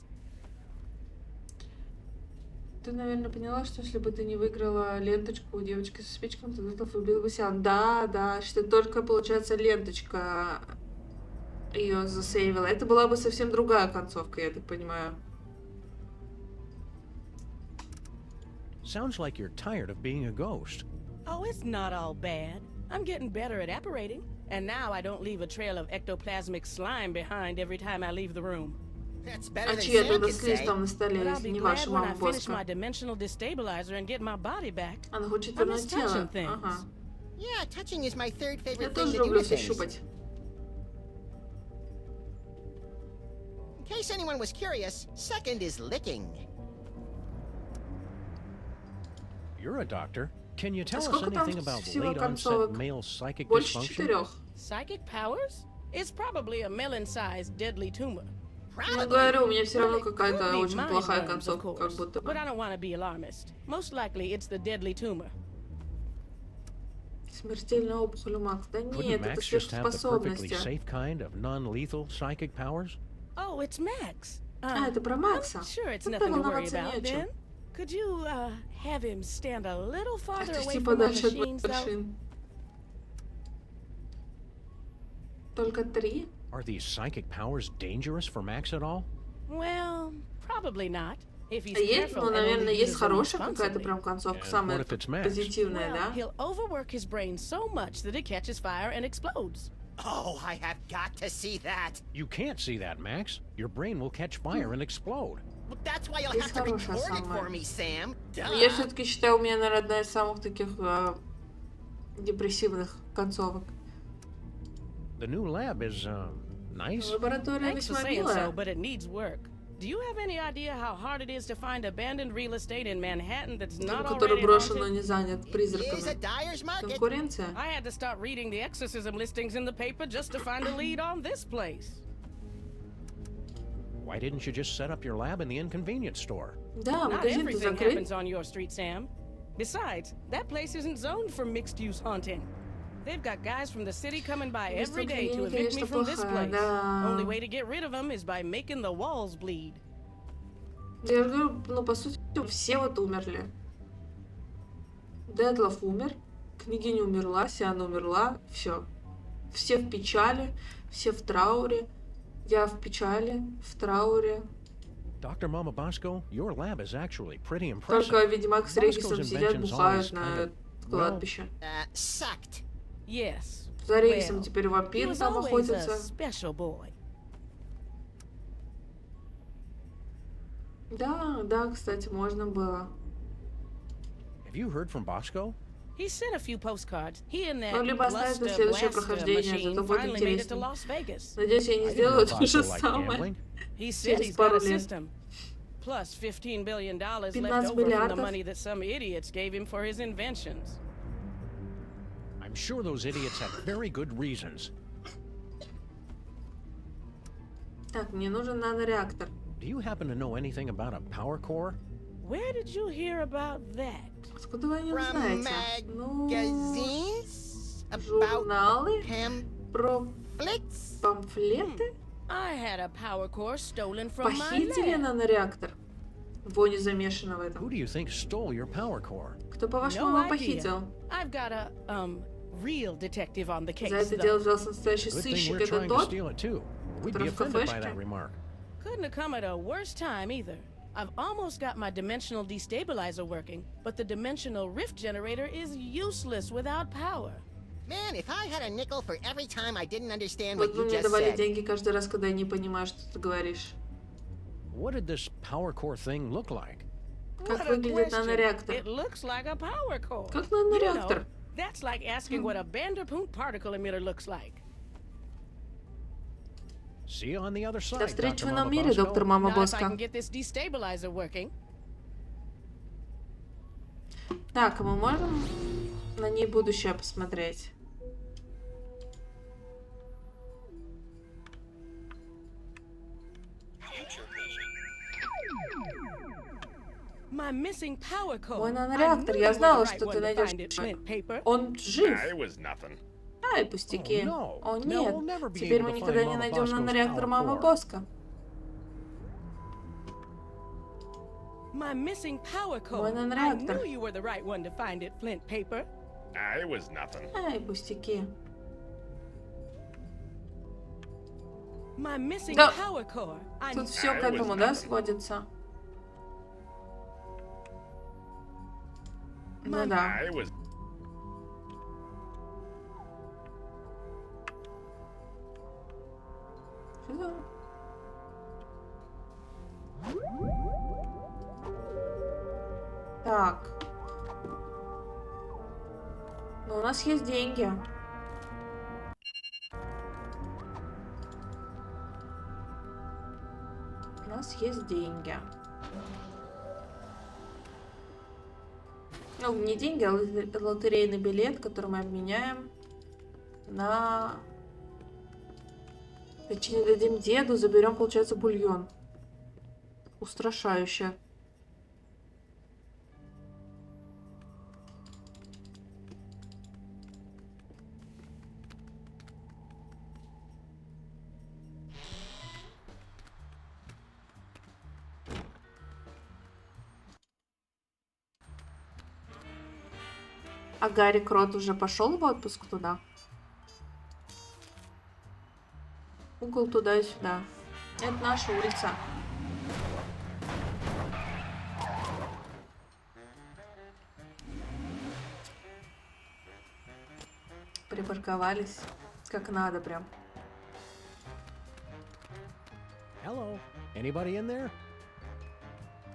Ты, наверное, поняла, что если бы ты не выиграла ленточку у девочки со спичками, то Детлов убил бы себя. Да, что только, получается, ленточка ее засейвила. Это была бы совсем другая концовка, я так понимаю. Sounds like you're tired of being a ghost. Oh, it's not all bad. I'm getting better at apparating. And now I don't leave a trail of ectoplasmic slime behind every time I leave the room. That's better А than чья Sam тут could слизь say. там на столе, But I'll если be не glad ваша when I мама finish my Боска? dimensional destabilizer and get my body back. Она хочет I вернуть miss тело. touching things. Ага. Yeah, touching is my third Я favorite thing тоже to do люблю to все things. щупать. In case anyone was curious, second is licking. You're a doctor. Can you tell us сколько там anything about всего late onset концовок? male psychic Больше dysfunction? 4. Psychic powers? It's probably a melon-sized deadly tumor. Я говорю, у меня все равно Well, it какая-то could be очень mind плохая worms, of концовка, как course, будто бы. but I don't want to be alarmist. Most likely, it's the deadly tumor. Смертельная опухоль у Макса. Да Couldn't нет, это Max just have the perfectly сверхспособности. safe kind of non-lethal psychic powers? Oh, it's Max. А, это про Макса. I'm sure it's Тогда nothing to worry волноваться не about, о чем. Ben. Could you, have him stand a little farther away Отвести from my подальше от machines, though? машин. Только 3? Are these psychic powers dangerous for Max at all? Well, probably not. If he's Есть, careful ну, and only наверное, есть uses them хорошая какая-то responsibly. прям концовка, And самая what if it's Max? позитивная, Well, да? he'll overwork his brain so much that it catches fire and explodes. Oh, I have got to see that. You can't see that, Max. Your brain will catch fire and explode. Well, that's why you'll Есть have to хорошая record it самая. for me, Sam. Я все-таки считаю, у меня, наверное, одна из самых таких депрессивных концовок. The new lab is, nice. Лаборатория Thanks for весьма saying милая. so, but it needs work. Do you have any idea how hard it is to find abandoned real estate in Manhattan that's not Который already брошен, но haunted? не занят It is a призраками. dyer's market. Конкуренция. I had to start reading the exorcism listings in the paper just to find a lead on this place. Why didn't you just set up your lab in the inconvenience store? Да, Not магазин-то everything закрыт. happens on your street, Sam. Besides, that place isn't zoned for mixed-use haunting. They've got guys from the city coming by every day to evict me from this place. Only way to get rid of them is by making the walls bleed. Я говорю, ну, по сути, все вот умерли. Детлов умер, княгиня умерла, Сиана умерла, все. Все в печали, все в трауре. Я в печали, в трауре. Dr. Mama Bosco, your lab is actually pretty impressive. Только Ведьмак с Регисом Bosco's сидят, inventions бухают always на kind of, кладбище. Sucked. Yes. За Регисом Well, теперь he вампир was там always a охотится. special boy. Да, кстати, можно было. Have you heard from Bosco? He sent a few postcards. He and that Ну, либо оставить на Bluster следующее Blaster прохождение, machine зато будет finally made it to интереснее. Las Vegas. Надеюсь, я не I didn't сделаю know то же Bosco liked самое. gambling. He said Через he's got пару a лет. system. Plus $15 billion left 15 over from the миллиардов. money that some idiots gave him for his inventions. I'm sure those idiots had very good reasons. Так, мне нужен нанореактор. Do you happen to know anything about a power core? Where did you hear about that? Откуда вы о нем From знаете? Ну, magazines about журналы про pamphlets. памфлеты. I had a power core stolen from my Похитили lab. нанореактор. Вони замешаны в Who этом. do you think stole your power core? Кто, по-вашему, No его idea. похитил? I've got a real detective on the case. За это though. дело взялся настоящий Good thing сыщик. we're Это trying to тот, steal it too. We'd который be в offended by кафешке. that remark. Couldn't have come at a worse time either. I've almost got my dimensional destabilizer working, but the dimensional rift generator is useless without power. Man, if I had a nickel for every time I didn't understand вот what вы you мне just давали said. деньги каждый раз, когда я не понимаю, что ты говоришь. What did this power core thing look like? Как What a выглядит question. нанореактор? It looks like a power core. Как нанореактор? You know, that's like asking what a Vanderpool particle emitter looks like. See you on the other side, До встречи Dr. в ином Mama мире, Bosco. доктор Мама Now, if I Боска. can get this destabilizer working. Так, а мы можем на ней будущее посмотреть? My missing power core. Мой I нанореактор, knew я you were знала, the right что one ты to найдешь. find it, Flint Paper. Он жив. It was nothing. Ай, пустяки. Oh, no. О, Now нет. we'll never be Теперь able мы to никогда find не Mama найдем Bosco's нанореактор power Мамы core. Боска. My missing power Мой core. I нанореактор. knew you were the right one to find it, Flint Paper. It was nothing. Ай, пустяки. My missing Да. power core. I Тут все к этому, да, сводится? Ну да. It was... Что за... Так. Ну, у нас есть деньги. У нас есть деньги. Ну, не деньги, а лотерейный билет, который мы обменяем на... Точнее, дадим деду, заберем, получается, бульон. Устрашающе. А Гарри Крот уже пошел в отпуск туда? Угол туда и сюда. Это наша улица. Припарковались как надо прям. Hello. Anybody in there?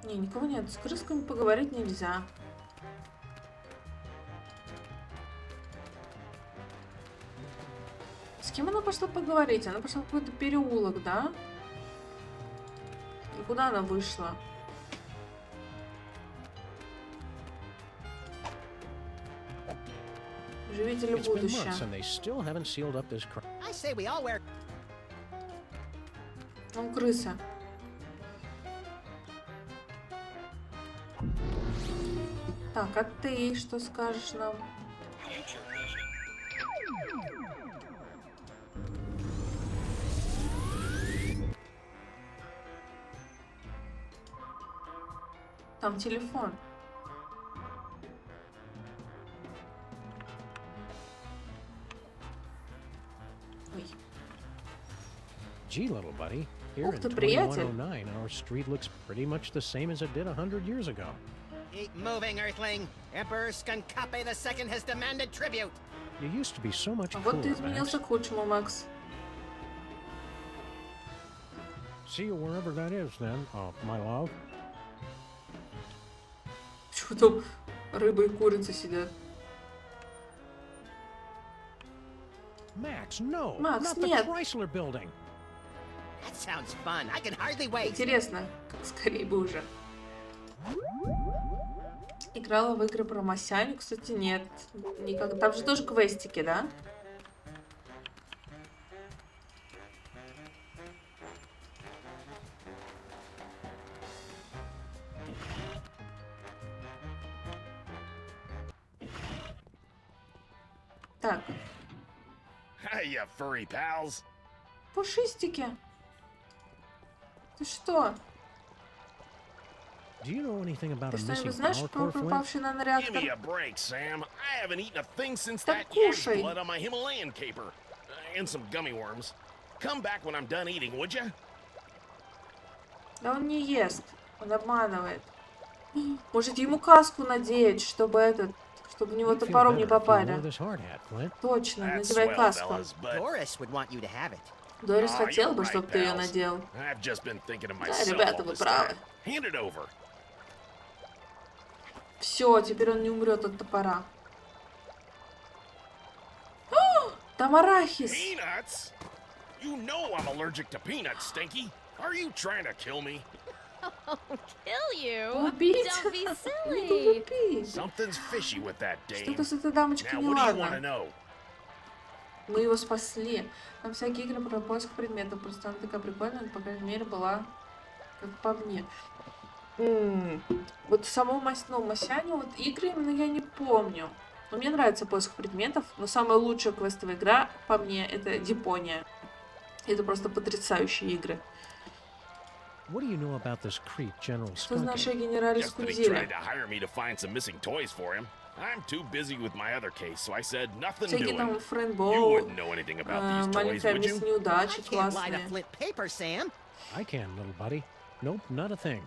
Не, никого нет. С крысками поговорить нельзя. С кем она пошла поговорить? Она пошла в какой-то переулок, да? И куда она вышла? Живители It's been будущего. months and they still haven't sealed up this crap. I say we all wear... Он крыса. Так, а ты что скажешь нам? Там телефон. Ой. Gee, little buddy. Here Ух in ты, приятель. 2109, our street looks pretty much the same as it did 100 years ago. Keep moving, Earthling. Emperor Skunkape II has demanded tribute. You used to be so much А cooler, вот ты Max. изменился к худшему, Макс. See you wherever that is, then, my love. Чего там рыба и курица сидят? Max, no, Max, not the нет. Chrysler building. That sounds fun. I can hardly wait. Интересно, как скорее бы уже. Играла в игры про Масяню? Кстати, нет. Никак. Там же тоже квестики, да? Так, Hey, you furry pals. пушистики. Ты что? Do you know anything about Ты a что-нибудь missing знаешь power про core, Flint? пропавший Give нанореактор? me a break, Sam. I haven't eaten a thing since Да that yak's кушай. blood on my Himalayan caper. And some gummy worms. Come back when I'm done eating, would you? Да он не ест. Он обманывает. Может, ему каску надеть, чтобы чтобы в него You'd feel топором не better if you попали. wore this hard hat, Flint. Точно, That's надевай swell, каску. fellas, but Doris would want you to have it. Дорис Aw, хотел you're бы, right, чтобы ты ее pals. надел. I've just been thinking of Да, myself ребята, all вы this правы. time. Hand it over. Все, теперь он не умрет от топора. О, там арахис. Peanuts? You know I'm allergic to peanuts, Stinky. Are you trying to kill me? Kill you? Убить? Don't be Не silly. глупи. Something's fishy with that dame. Что-то с этой дамочкой Now, what do you want to неладно. know? Мы его спасли. Там всякие игры про поиск предметов. Просто она такая прикольная, по крайней мере, была как по мне. Вот саму Масяню, вот игры именно я не помню. Но мне нравится поиск предметов, но самая лучшая квестовая игра, по мне, это Дипония. Это просто потрясающие игры. What do you know about this creep, General Что знаешь о Skunky? генерале Just that he Скунзиле? tried to hire me to find some missing toys for him. I'm too busy with my other case, so I said nothing Всякие doing. там You фрейнбол, wouldn't know anything about these toys, маленькая would you? мисс неудачи, Can't lie to классные. flip paper, Sam. I can, little buddy. Nope, not a thing.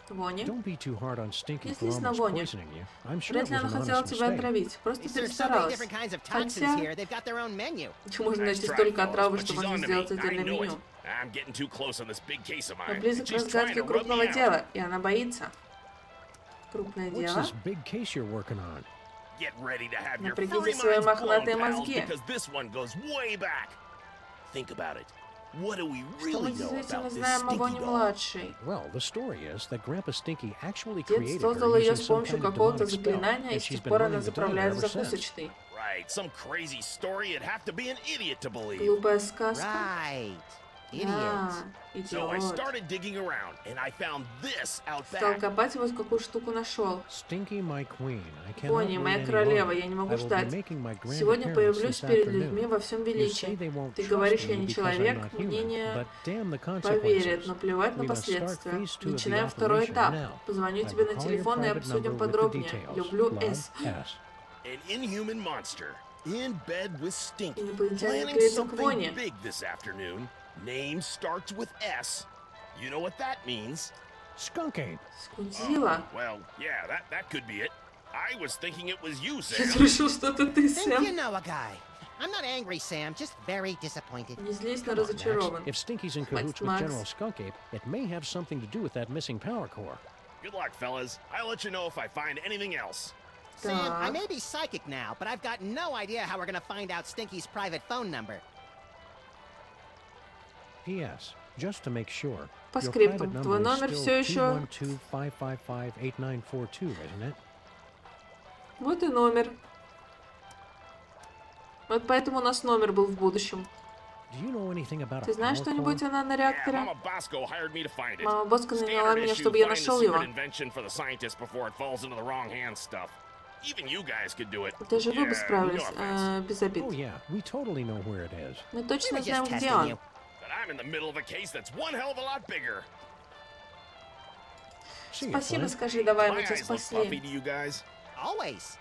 Вони. Don't be too hard on Stinky Не for злись на almost Вони. poisoning you. I'm sure Вряд it ли was она an хотела honest тебя mistake. отравить, просто There's so many перестаралась. different kinds of toxins Хотя, here. They've got their own menu. почему можно найти Nice try, столько fellas, отравы, but что she's можно on to сделать me. I отдельное know it. меню? I'm getting too close on this big case of Но mine. близок к She's trying разгадке to rub me крупного out. дела, и она боится. Крупное What's дело? this big case you're working on? Get ready to have your Напрягите furry свои minds blown, мохнатые pals, мозги. because this one goes way back. Think about it. What do we Что мы really know действительно about this знаем о stinky Вони dog? младшей? Well, the story is that Grandpa Stinky actually Дед created создал her ее using с some помощью kind of какого-то demonic spell, заклинания, и and с she's тех been пор она running the diner заправляет ever since. закусочной. Right, some crazy story. It'd have to be an idiot to believe. Глупая сказка? Right. Да, Idiot. So I идиот. started digging around, and I found this out Стал back. копать, и вот какую штуку нашел. Stinky, my queen. I cannot Вони, wait моя any королева, longer. я не I могу will be ждать. making my grand Сегодня appearance появлюсь this перед afternoon. людьми во всем You say величии. they won't Ты trust говоришь, me я не because I'm человек, not мне human, не but damn the поверят, consequences. но плевать на We must start последствия. phase 2 of the Начинаем второй operation этап. now. Позвоню I тебе will на call your телефон и private обсудим number with the подробнее. details. Люблю Love, С. S. An inhuman monster in bed with Stinky, Инопланетянин planning клеится к something Воне. big this afternoon. Name starts with S. You know what that means? Skunk ape. Скудила. Well, yeah, that could be it. I was thinking it was you, Я Sam. решил, что это ты, Think you Сэм. know a guy. I'm not angry, Sam. Just very disappointed. Не злись, но Come on, Max. разочарован. If Stinky's in cahoots with General Skunk Ape, it may have something to do with that missing power core. Good luck, fellas. I'll let you know if I find anything else. Sam, I may be psychic now, but I've got no idea how we're gonna find out Stinky's private phone number. P.S. Just to make sure, По your скрипту. private Твой number номер is все still еще... 212-555-8942, isn't it? Вот и номер. Вот поэтому у нас номер был в будущем. Do you know anything about Ты a знаешь power что-нибудь core? о нанореакторе? Mama Bosco hired me to find it. Мама Боско наняла Standard меня, issue, чтобы я find the нашел secret его. invention for the scientists before it falls into the wrong hands stuff. Even you guys could do it. Даже вы бы Yeah, справились, no offense. без обид. Oh yeah, we totally know where it is. Мы точно We were знаем, just где testing он. you. But I'm in the middle of a case that's one hell of a lot bigger. See you, Спасибо, Flint. скажи, давай, My мы тебя eyes look puffy спасли. to you guys. Always.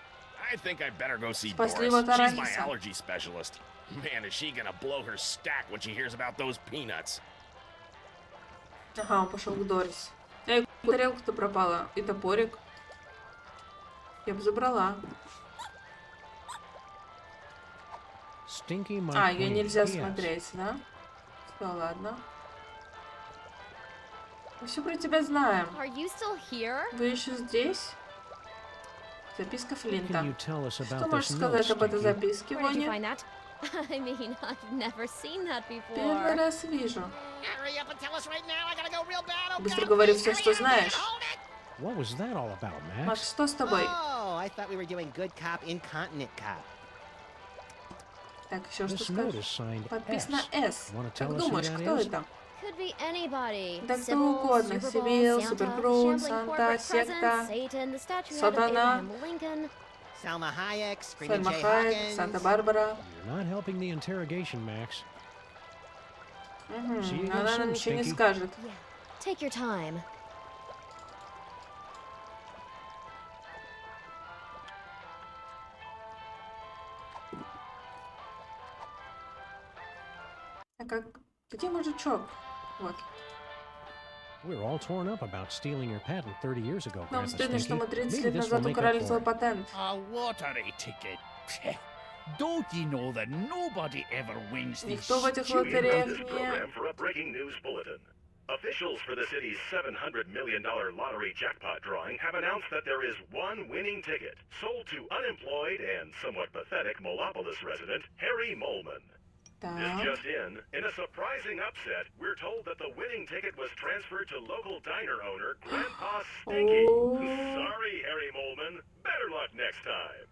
I think I better go see Спасли Doris. его от She's my арахиса. allergy specialist. Man, is she gonna blow her stack when she hears about those peanuts. Ага, он пошел к Дорис. Эй, тарелка-то пропала. И топорик. Я бы забрала. Stinky, my А, ее queen. нельзя P.S. смотреть, да? Да ладно. Мы все про тебя знаем. Are you still here? Вы еще здесь? Записка Флинта. Can you tell us Что about можешь this note, сказать об этой Stinky? записке, Where did you Вони? find that? I mean, I've never seen that Первый before. раз вижу. Hurry up and tell us right now. I gotta go real bad. Oh, Быстро God, говори please, все, hurry что up. знаешь. Hold it. What was that all about, Макс, Max? что с тобой? Oh, I thought we were doing good cop, incontinent cop. Так, еще что This note скажешь? is signed Подписано S. С. Wanna tell Как us who думаешь, that кто is? это? Could be anybody. Да кто Sybil, угодно. Super Сибил, Bowl, Santa, Суперкрун, shambling Санта, corporate секта, presence, Satan, the statuette Сатана, of Abraham Lincoln. Salma Hayek, Screaming Сальма Jay Хайек, Hawkins. Санта-Барбара. You're not helping the interrogation, Max. Угу. See you Она again нам soon, ничего не Stinky. скажет. Yeah, take your time. А как? Где мужичок? Вот. We're all torn up about stealing your patent 30 years ago, Нам Grandpa стыдно, что Stinky. мы 30 Maybe лет this will назад make украли up твой for it. патент. A lottery ticket. Don't you know that nobody ever wins these Никто в этих stupid- лотереях This не... program for a breaking news bulletin. Officials for the city's $700 million lottery jackpot drawing have announced that there is one winning ticket sold to unemployed and somewhat pathetic Molopolis resident Harry Molman. This Так. just in a surprising upset, we're told that the winning ticket was transferred to local diner owner Grandpa Stinky. Oh. Sorry, Harry Molman. Better luck next time.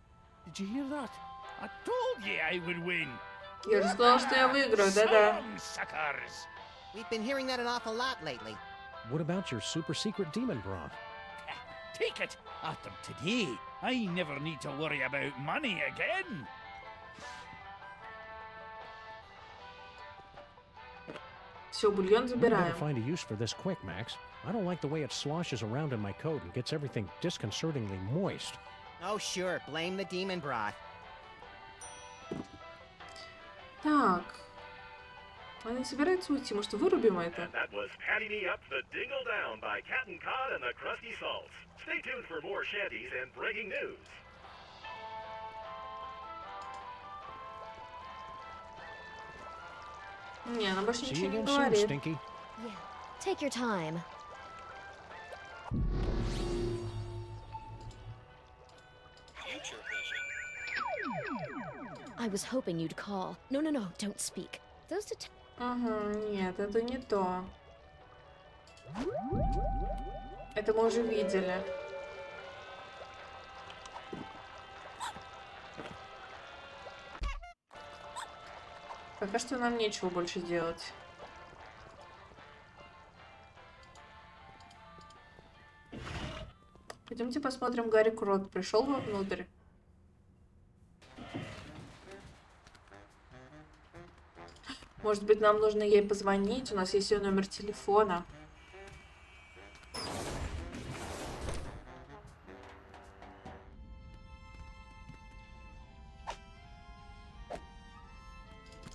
Did you hear that? I told you I would win. Я же сказала, что я выиграю, да-да. Some suckers. We've been hearing that an awful lot lately. What about your super secret demon broth? Take it. After today, I never need to worry about money again. Все, бульон We better забираем. find a use for this quick, Max. I don't like the way it sloshes around in my coat and gets everything disconcertingly moist. Oh, sure. Blame the demon broth. Так. Она не собирается уйти, может, вырубим это? And that was Patty Me Up the Dingle Down by Cat and Cod and the Crusty Salts. Stay tuned for more shanties and breaking news. Не, она больше See ничего you не again soon, говорит. Stinky. Yeah, take your time. I was hoping you'd call. No, don't speak. Those detectives. Ага, нет, это не то. Это мы уже видели. Пока что нам нечего больше делать. Пойдемте посмотрим, Гарри Крот пришел вовнутрь. Может быть, нам нужно ей позвонить? У нас есть ее номер телефона.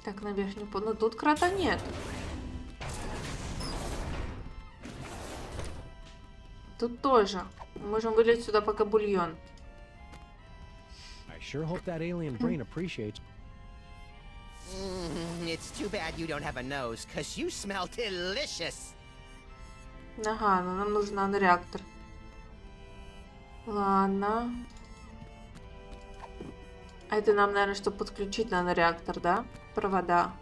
Так, на верхнюю полку. Ну, тут крота нет. Тут тоже. Мы можем вылить сюда пока бульон. I sure hope that alien brain appreciates. It's too bad you don't have a nose, cause you smell delicious. Ага, ну нам нужен нанореактор. Ладно. А это нам, наверное, чтобы подключить нанореактор, да? Провода.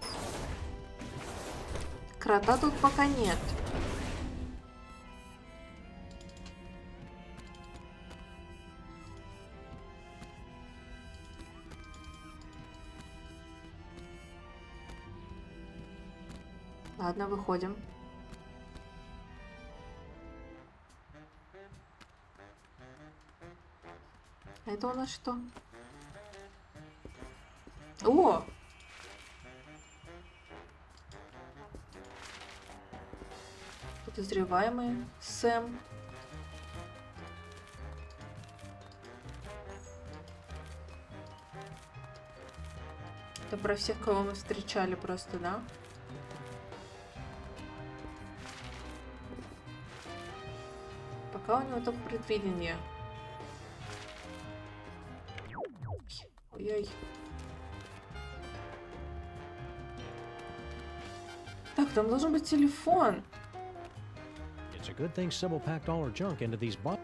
Крота тут пока нет. Ладно, выходим. А это у нас что? О! Подозреваемый Сэм. Это про всех, кого мы встречали просто, да? Пока у него только предвидение. Ой-ой. Так, там должен быть телефон. It's a good thing Sybil packed all her junk into these boxes.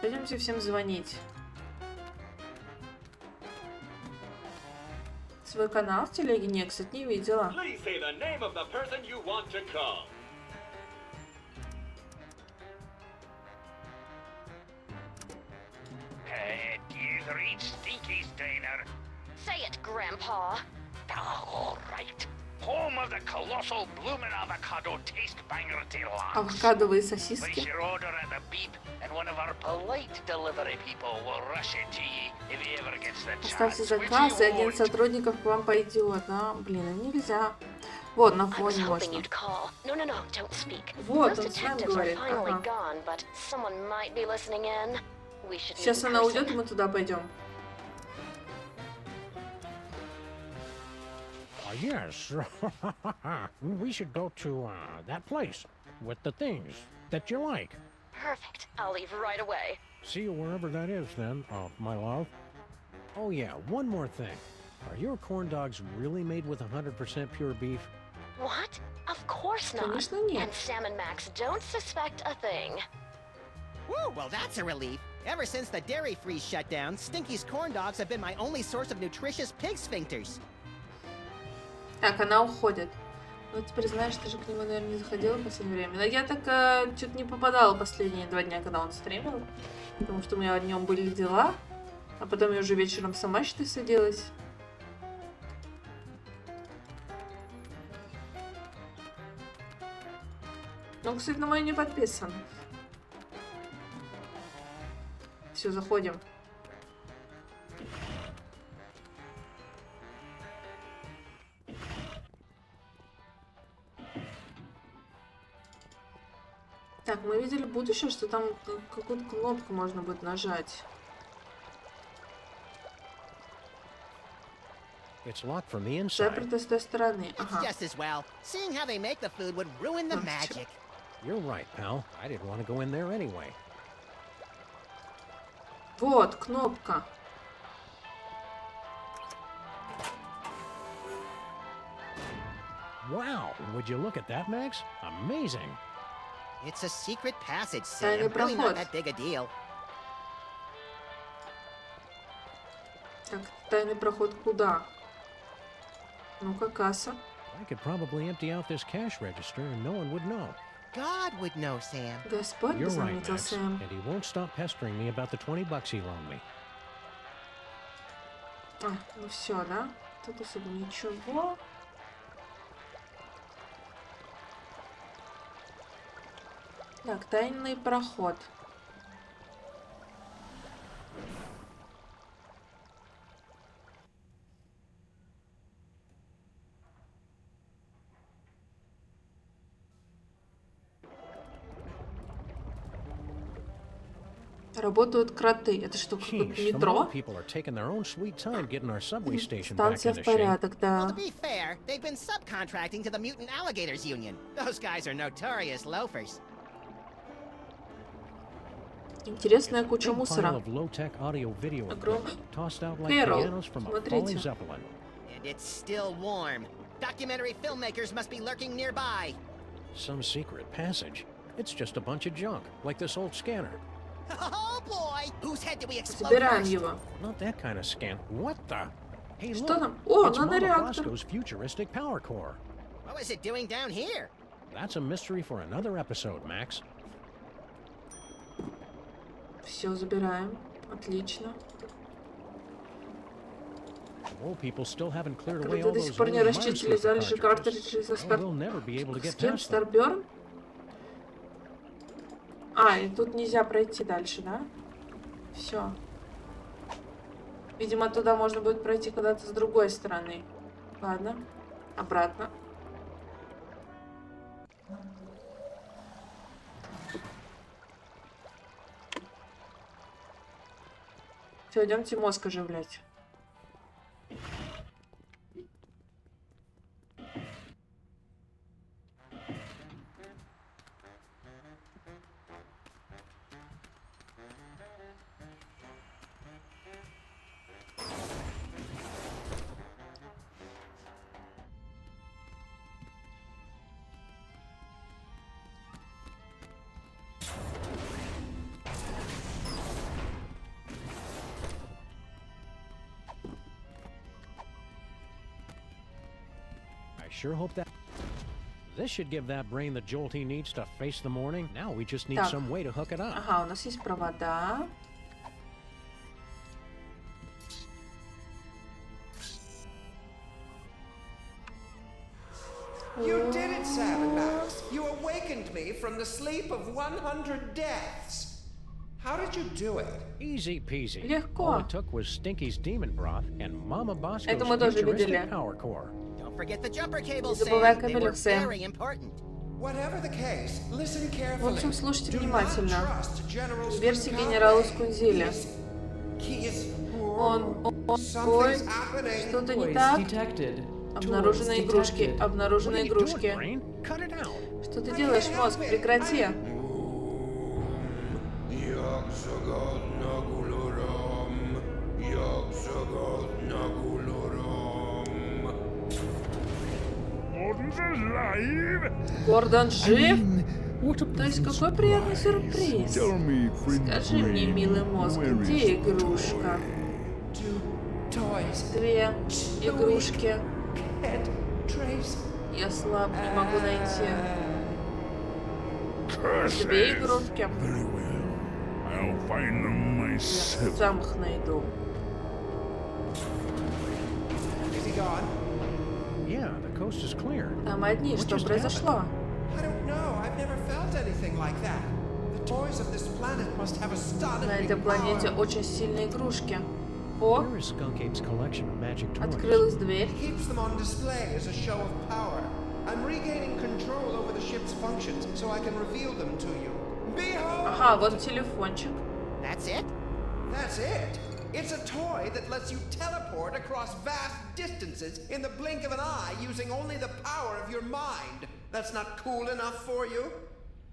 Пойдемте всем звонить. Свой канал в телеге нет, кстати, не видела. Please say the name of the person you want to call. You've reached Stinky's Diner. Say it, Grandpa. All right. Home of the colossal bloomin' avocado taste banger delight. Авокадовые Place сосиски. your order at the beep, and one of our polite delivery people will rush it to you if he ever gets the Поставьте chance. Which заказ, и he один из won't. сотрудников к вам пойдет. А, блин, нельзя. Вот, на I was фоне hoping можно. you'd call. No, don't speak. Вот, Those он с нами detectives are говорит. finally Ага. gone, but someone might be listening in. We should meet Сейчас in она person. уйдет, и мы туда пойдем. Yes. We should go to that place with the things that you like. Perfect. I'll leave right away. See you wherever that is then, my love. Oh yeah, one more thing. Are your corn dogs really made with 100% pure beef? What? Of course not. Конечно, нет. And Sam and Max don't suspect a thing. Woo, well that's a relief. Ever since the dairy freeze shut down, Stinky's corn dogs have been my only source of nutritious pig sphincters. Так, она уходит. Ну, теперь знаешь, ты же к нему, наверное, не заходила в последнее время. Но я так что-то не попадала последние 2 дня, когда он стримил. Потому что у меня днем были дела. А потом я уже вечером сама, считай, садилась. Ну, кстати, на мою не подписан. Все, заходим. Так, мы видели будущее, что там какую-то кнопку можно будет нажать. It's locked from the inside. Заперто с той стороны. Ага. Just as well. Seeing how they make the food would ruin the magic. You're right, pal. I didn't want to go in there anyway. Вот, кнопка. Wow, would you look at that, Max? Amazing. It's a secret passage, Тайный Sam. Really not проход. that big a deal. Так, тайный проход куда? Ну-ка, касса. I could probably empty out this cash register and no one would know. God would know, Sam. Господь You're right, заметил, Max. Сэм. And he won't stop pestering me about the $20 he loaned me. А, ну все, да? Тут особо ничего. Так, тайный проход. Работают кроты. Это что, какое-то Jeez, the метро? mall people are taking their own sweet time getting our subway station back Станция into в shape. порядок, да. To be fair, they've been subcontracting to the Mutant Alligators Union. Those guys are notorious loafers. Интересная куча Big pile мусора. of low-tech audio video Огромный. equipment tossed out like Кэрол, pianos from a falling смотрите. zeppelin. And it's still warm. Documentary filmmakers must be lurking nearby. Some secret passage. It's just a bunch of junk, like this old scanner. Oh boy! Whose head do we explode Забираем first? его. Not that kind of scan. What the? Hey, Что look. там? О, It's надо Mama реактор. Bosco's futuristic power core. What was it doing down here? That's a mystery for another episode, Max. Все, забираем. Отлично. Old people still haven't cleared away Когда all до those сих пор не old расчистили Minesweeper залежи cartridges. картриджей со Well, we'll never be able to С get кем? past them. Старберн? А, и тут нельзя пройти дальше, да? Все. Видимо, туда можно будет пройти когда-то с другой стороны. Ладно. Обратно. Все, идемте мозг оживлять. I sure hope that... This should give that brain the jolt he needs to face the morning. Now we just need Так. some way to hook it up. Ага, у нас есть провода. You did it, Sam and Max. You awakened me from the sleep of 100 deaths. How did you do it? Easy peasy. Легко. All it took was Stinky's demon broth and Mama Bosco's Это мы тоже futuristic видели. power core. Don't forget the jumper cables, Не забывай Sam. о They were кабелях, Сэм. very important. Whatever the case, listen В carefully. общем, слушайте Do not внимательно. trust General Версия Spunkowski. генерала Скунзиля. He is... Он, ой, Something's happening. что-то не Toys так. detected. Обнаружены Toys игрушки, detected. обнаружены What are you игрушки. doing, brain? Cut it out. Что ты делаешь, мозг? Прекрати. Гордон жив? То есть какой приятный сюрприз. Tell me, friend Скажи мне, Brain, милый мозг, where где is the игрушка? Toys. Две игрушки. Can't trace. Я слаб, не могу найти. Две игрушки. Very well. I'll find them Я myself. сам их найду. Is he gone? Yeah, the coast is clear. Там одни, What что just произошло? I don't know. I've never felt anything like that. The toys of this planet must have На этой astonishing планете power. очень сильные игрушки. О, Where is Skunk Ape's collection of magic toys? открылась дверь. He keeps them on display as a show of power. I'm regaining control over the ship's functions so I can reveal them to you. Behold! Ага, вот телефончик. That's it? That's it. It's a toy that lets you teleport across vast distances in the blink of an eye using only the power of your mind. That's not cool enough for you?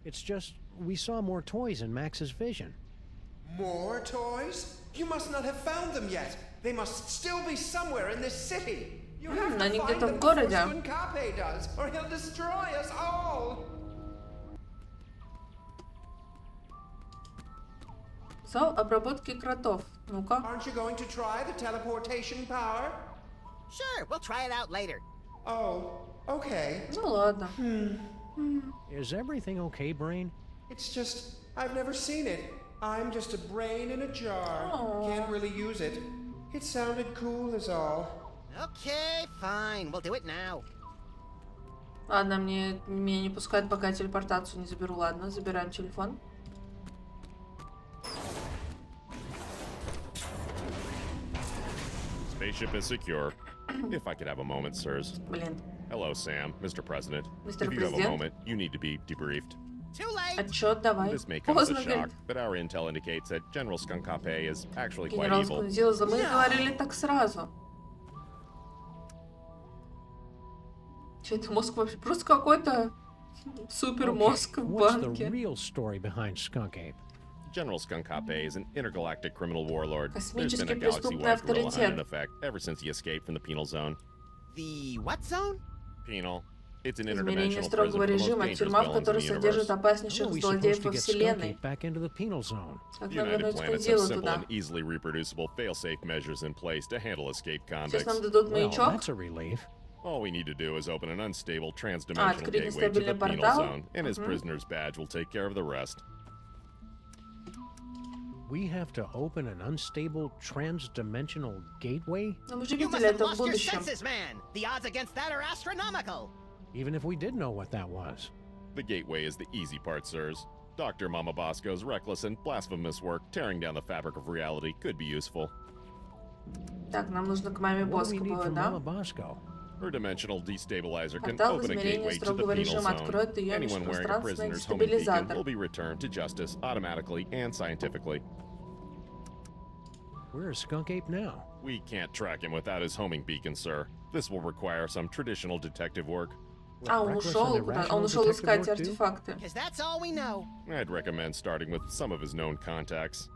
It's just, we saw more toys in Max's vision. More toys? You must not have found them yet. They must still be somewhere in this city. You have to Они find где-то them в before городе. Skunkape does, or he'll destroy us all. Зал обработки кротов. Ну-ка. Aren't you going to try the teleportation power? Sure, we'll try it out later. Oh, okay. Ну ладно. Is everything okay, Brain? It's just, I've never seen it. I'm just a brain in a jar. Can't really use it. It sounded cool is all. Okay, fine. We'll do it now. Ладно, меня не пускают, пока я телепортацию не заберу. Ладно, забираем телефон. Spaceship is secure. If I could have a moment, sirs. Блин. Hello, Sam, Mr. President. Mr. If you have a President? moment, you need to be debriefed. Too late. Отчет давай. This may come as a Поздно, shock, говорит. but our intel indicates that General Skunkape is actually quite Генерал evil. Скунзилза, мы говорили так сразу. Че это мозг вообще? Просто какой-то супер мозг в What's the банке. real story behind Skunk Ape? General Skunkape is an intergalactic criminal warlord. There's been Космический a преступный galaxy-wide gorilla hunt in авторитет. effect ever since he escaped from the penal zone. The what zone? Penal. It's an Изменение interdimensional строгого prison for the most режима, dangerous тюрьма, в villains in которой the содержат universe. опаснейших How are we злодеев supposed во to get Skunk вселенной. Ape back into the penal zone? Как нам United вернуть Planets have Скунзилу simple туда? and easily reproducible fail-safe measures in place to handle escaped Сейчас convicts. нам дадут Well, маячок. that's a relief. All we need to do is open an unstable transdimensional открыть gateway to the нестабильный penal портал. zone, and his prisoner's badge will take care of the rest. We have to open an unstable trans-dimensional gateway? Но мы же You must видели have это в lost your будущем. senses, man. The odds against that are astronomical. Even if we did know what that was. The gateway is the easy part, sirs. Dr. Mama Bosco's reckless and blasphemous work tearing down the fabric of reality could be useful. Так, нам нужно к маме What do we need Боско, from да? Mama Bosco? Her dimensional destabilizer can Портал open a измерения gateway to the строгого penal режима zone. откроет ее Anyone wearing a межпространственный prisoner's homing beacon дестабилизатор. will be returned to justice automatically and scientifically. Where is Skunk Ape now? We can't track him without his homing beacon, sir. This will require some traditional detective work. А, он Reckless ушел and куда? irrational Он ушел detective искать work, too? артефакты. Because that's all we know. I'd recommend starting with some of his known contacts.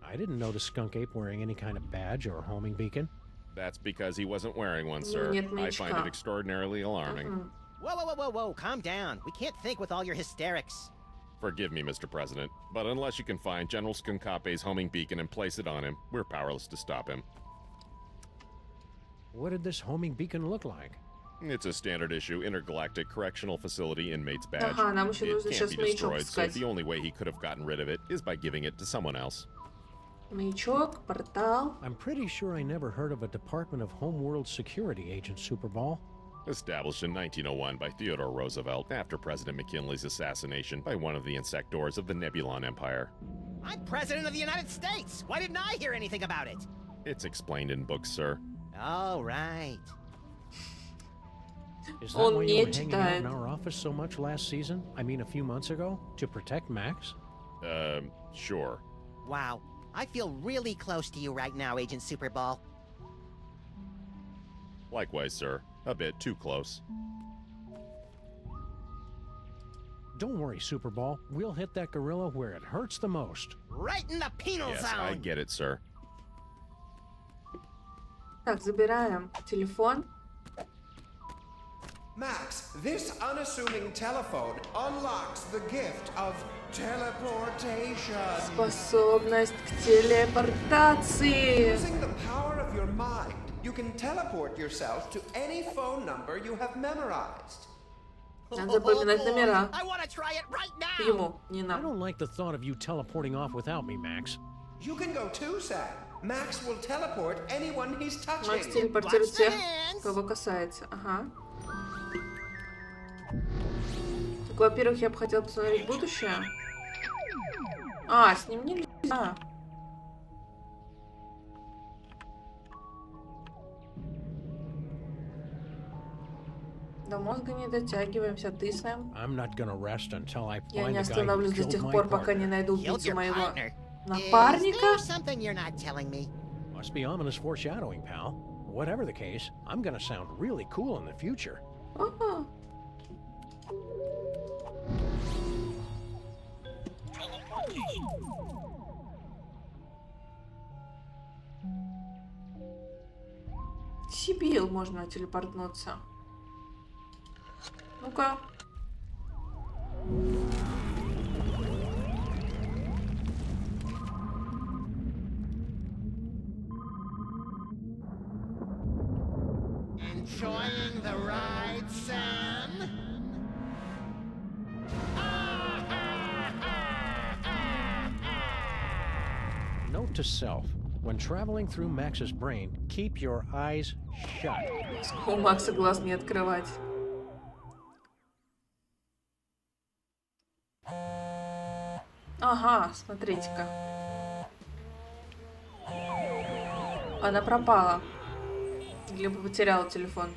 I didn't notice Skunk Ape wearing any kind of badge or homing beacon. That's because he wasn't wearing one, sir. Нет I find маячка. it extraordinarily alarming. Whoa, whoa, whoa, whoa, whoa. Calm down. We can't think with all your hysterics. Forgive me, Mr. President, but unless you can find General Skunkape's homing beacon and place it on him, we're powerless to stop him. What did this homing beacon look like? It's a standard issue intergalactic correctional facility inmate's badge. Ага, нам еще It нужно can't сейчас be маячок destroyed, so искать. the only way he could have gotten rid of it is by giving it to someone else. Маячок, портал. I'm pretty sure I never heard of a Department of Homeworld Security agent, Superball. Established in 1901 by Theodore Roosevelt after President McKinley's assassination by one of the insectors of the Nebulon Empire. I'm President of the United States. Why didn't I hear anything about it? It's explained in books, sir. Oh, right. Is that Он why не you were hanging out читает. in our office so much last season? I mean, a few months ago? To protect Max? Sure. Wow. I feel really close to you right now, Agent Superball. Likewise, sir. A bit too close. Don't worry, Superball. We'll hit that gorilla where it hurts the most. Right in the penal Yes, zone. I get it, sir. Так, забираем телефон. Max, this unassuming telephone unlocks the gift of teleportation. Способность к телепортации. Using the power of your mind, you can teleport yourself to any phone number you have memorized. Надо запоминать номера. I want to try it right now. Ему, не I нам. don't like the thought of you teleporting off without me, Max. You can go too, Sam. Max will teleport anyone he's touching. Макс телепортирует Watch всех, the hands. кого касается. Ага. Так во-первых, я бы хотела посмотреть будущее. А, с ним нельзя. До мозга не дотягиваемся, ты, Сэм. Я не остановлюсь до тех пор, пока не найду убийцу моего напарника. Must be ominous foreshadowing, pal. Whatever the case, I'm gonna sound really cool in the future. Ага. Сибил можно телепортнуться. Ну-ка. Enjoying the ride, Sam? Note to self. When traveling through Max's brain, keep your eyes shut. У Макса глаз не открывать. Ага, смотрите-ка. Она пропала. Либо потеряла телефон.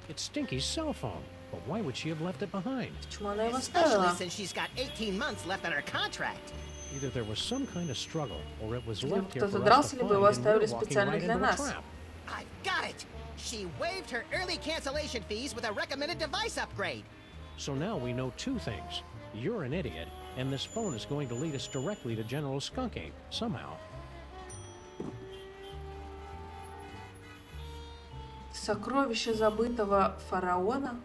It's Stinky's cell phone, but why would she have left it behind? Почему она его Especially оставила? since she's got 18 months left on her contract. Either there was some kind of struggle, or it was Либо left here кто-то for us дрался, to либо find, его and оставили we're walking специально right для into a нас. trap. I've got it! She waived her early cancellation fees with a recommended device upgrade. So now we know two things. You're an idiot, and this phone is going to lead us directly to General Skunk Ape, somehow. Сокровище забытого фараона.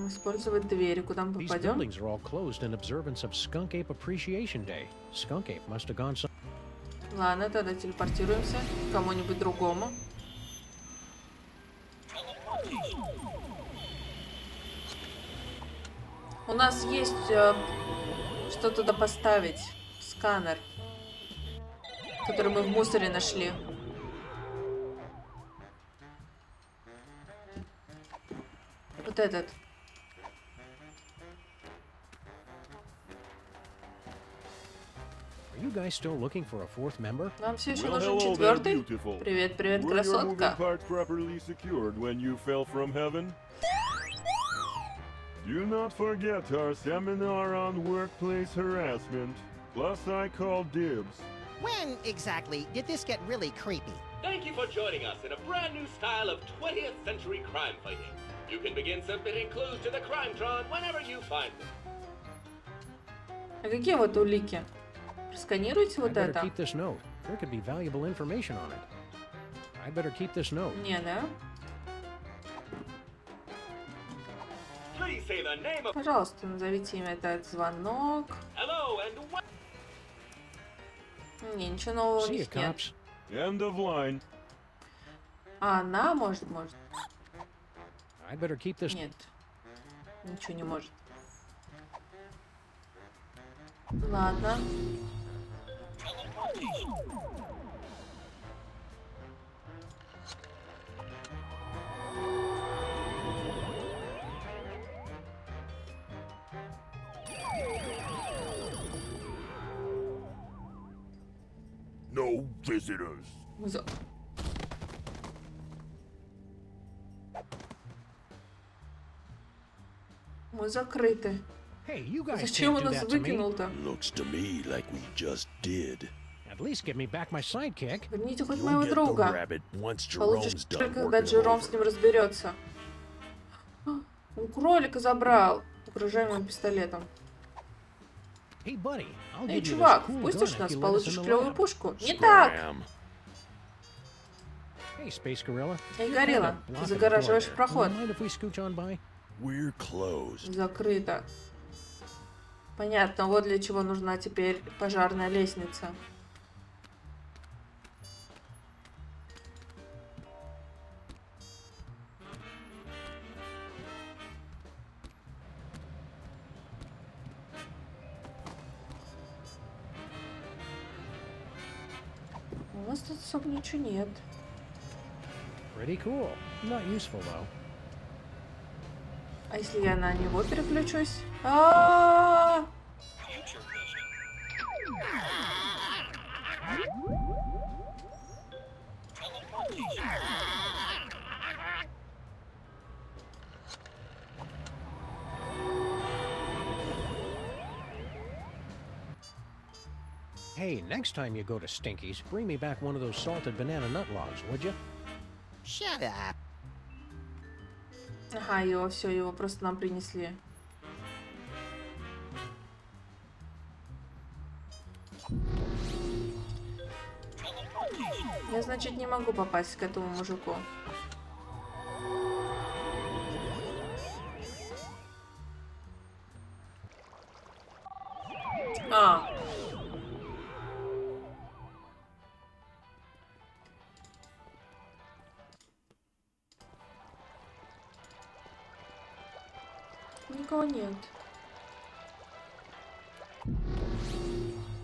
Использовать двери. Куда мы These попадем? buildings are all closed in observance of Skunk Ape Appreciation Day. Skunk Ape must have gone some... Ладно, тогда телепортируемся к кому-нибудь другому. У нас есть что туда поставить. Сканер, который мы в мусоре нашли. Вот этот. Are you guys still looking for a fourth member? Нам все еще Well, нужен hello there, четвертый. beautiful. Привет, привет, Were your moving красотка. parts properly secured when you fell from heaven? Do not forget our seminar on workplace harassment. Plus, I called dibs. When exactly did this get really creepy? Thank you for joining us in a brand new style of 20th century crime fighting. You can begin submitting clues to the Crimetron whenever you find them. А какие вот улики? Просканируйте I вот better это. keep this note. There could be valuable information on it. I better keep this note. Не, да? Please say the name of... Пожалуйста, назовите имя. Это звонок. Hello and what? Не, ничего нового у See you, них нет. cops. End of line. А она может. I better keep this... Нет. Ничего не может. Ладно. No visitors. Мы закрыты. Hey, you guys Зачем can't он do нас that to me. выкинул-то? Looks to me like we just did. At least give me back my sidekick. Верните хоть You'll моего get the друга. rabbit once Получишь Jerome's done только, когда working Джером over. с ним разберется. Он кролика забрал. Угрожаемым пистолетом. Hey, buddy, I'll Эй, give you this чувак, cool впустишь gun if нас, you let us in получишь the клевую lab. пушку. Не так! Scram. Hey, Space Gorilla. Эй, You're Горилла, kinda ты blocking загораживаешь the door there. проход. Mind if we scooch on by? We're closed. Закрыто. Понятно, вот для чего нужна теперь пожарная лестница. нас тут особо ничего нет. Pretty cool. Not useful though. А если я на него переключусь? А-а-а! Hey, next time you go to Stinky's, bring me back one of those salted banana nut logs, would you? Shut up. Ага, его просто нам принесли. Я, значит, не могу попасть к этому мужику. А. Никого нет.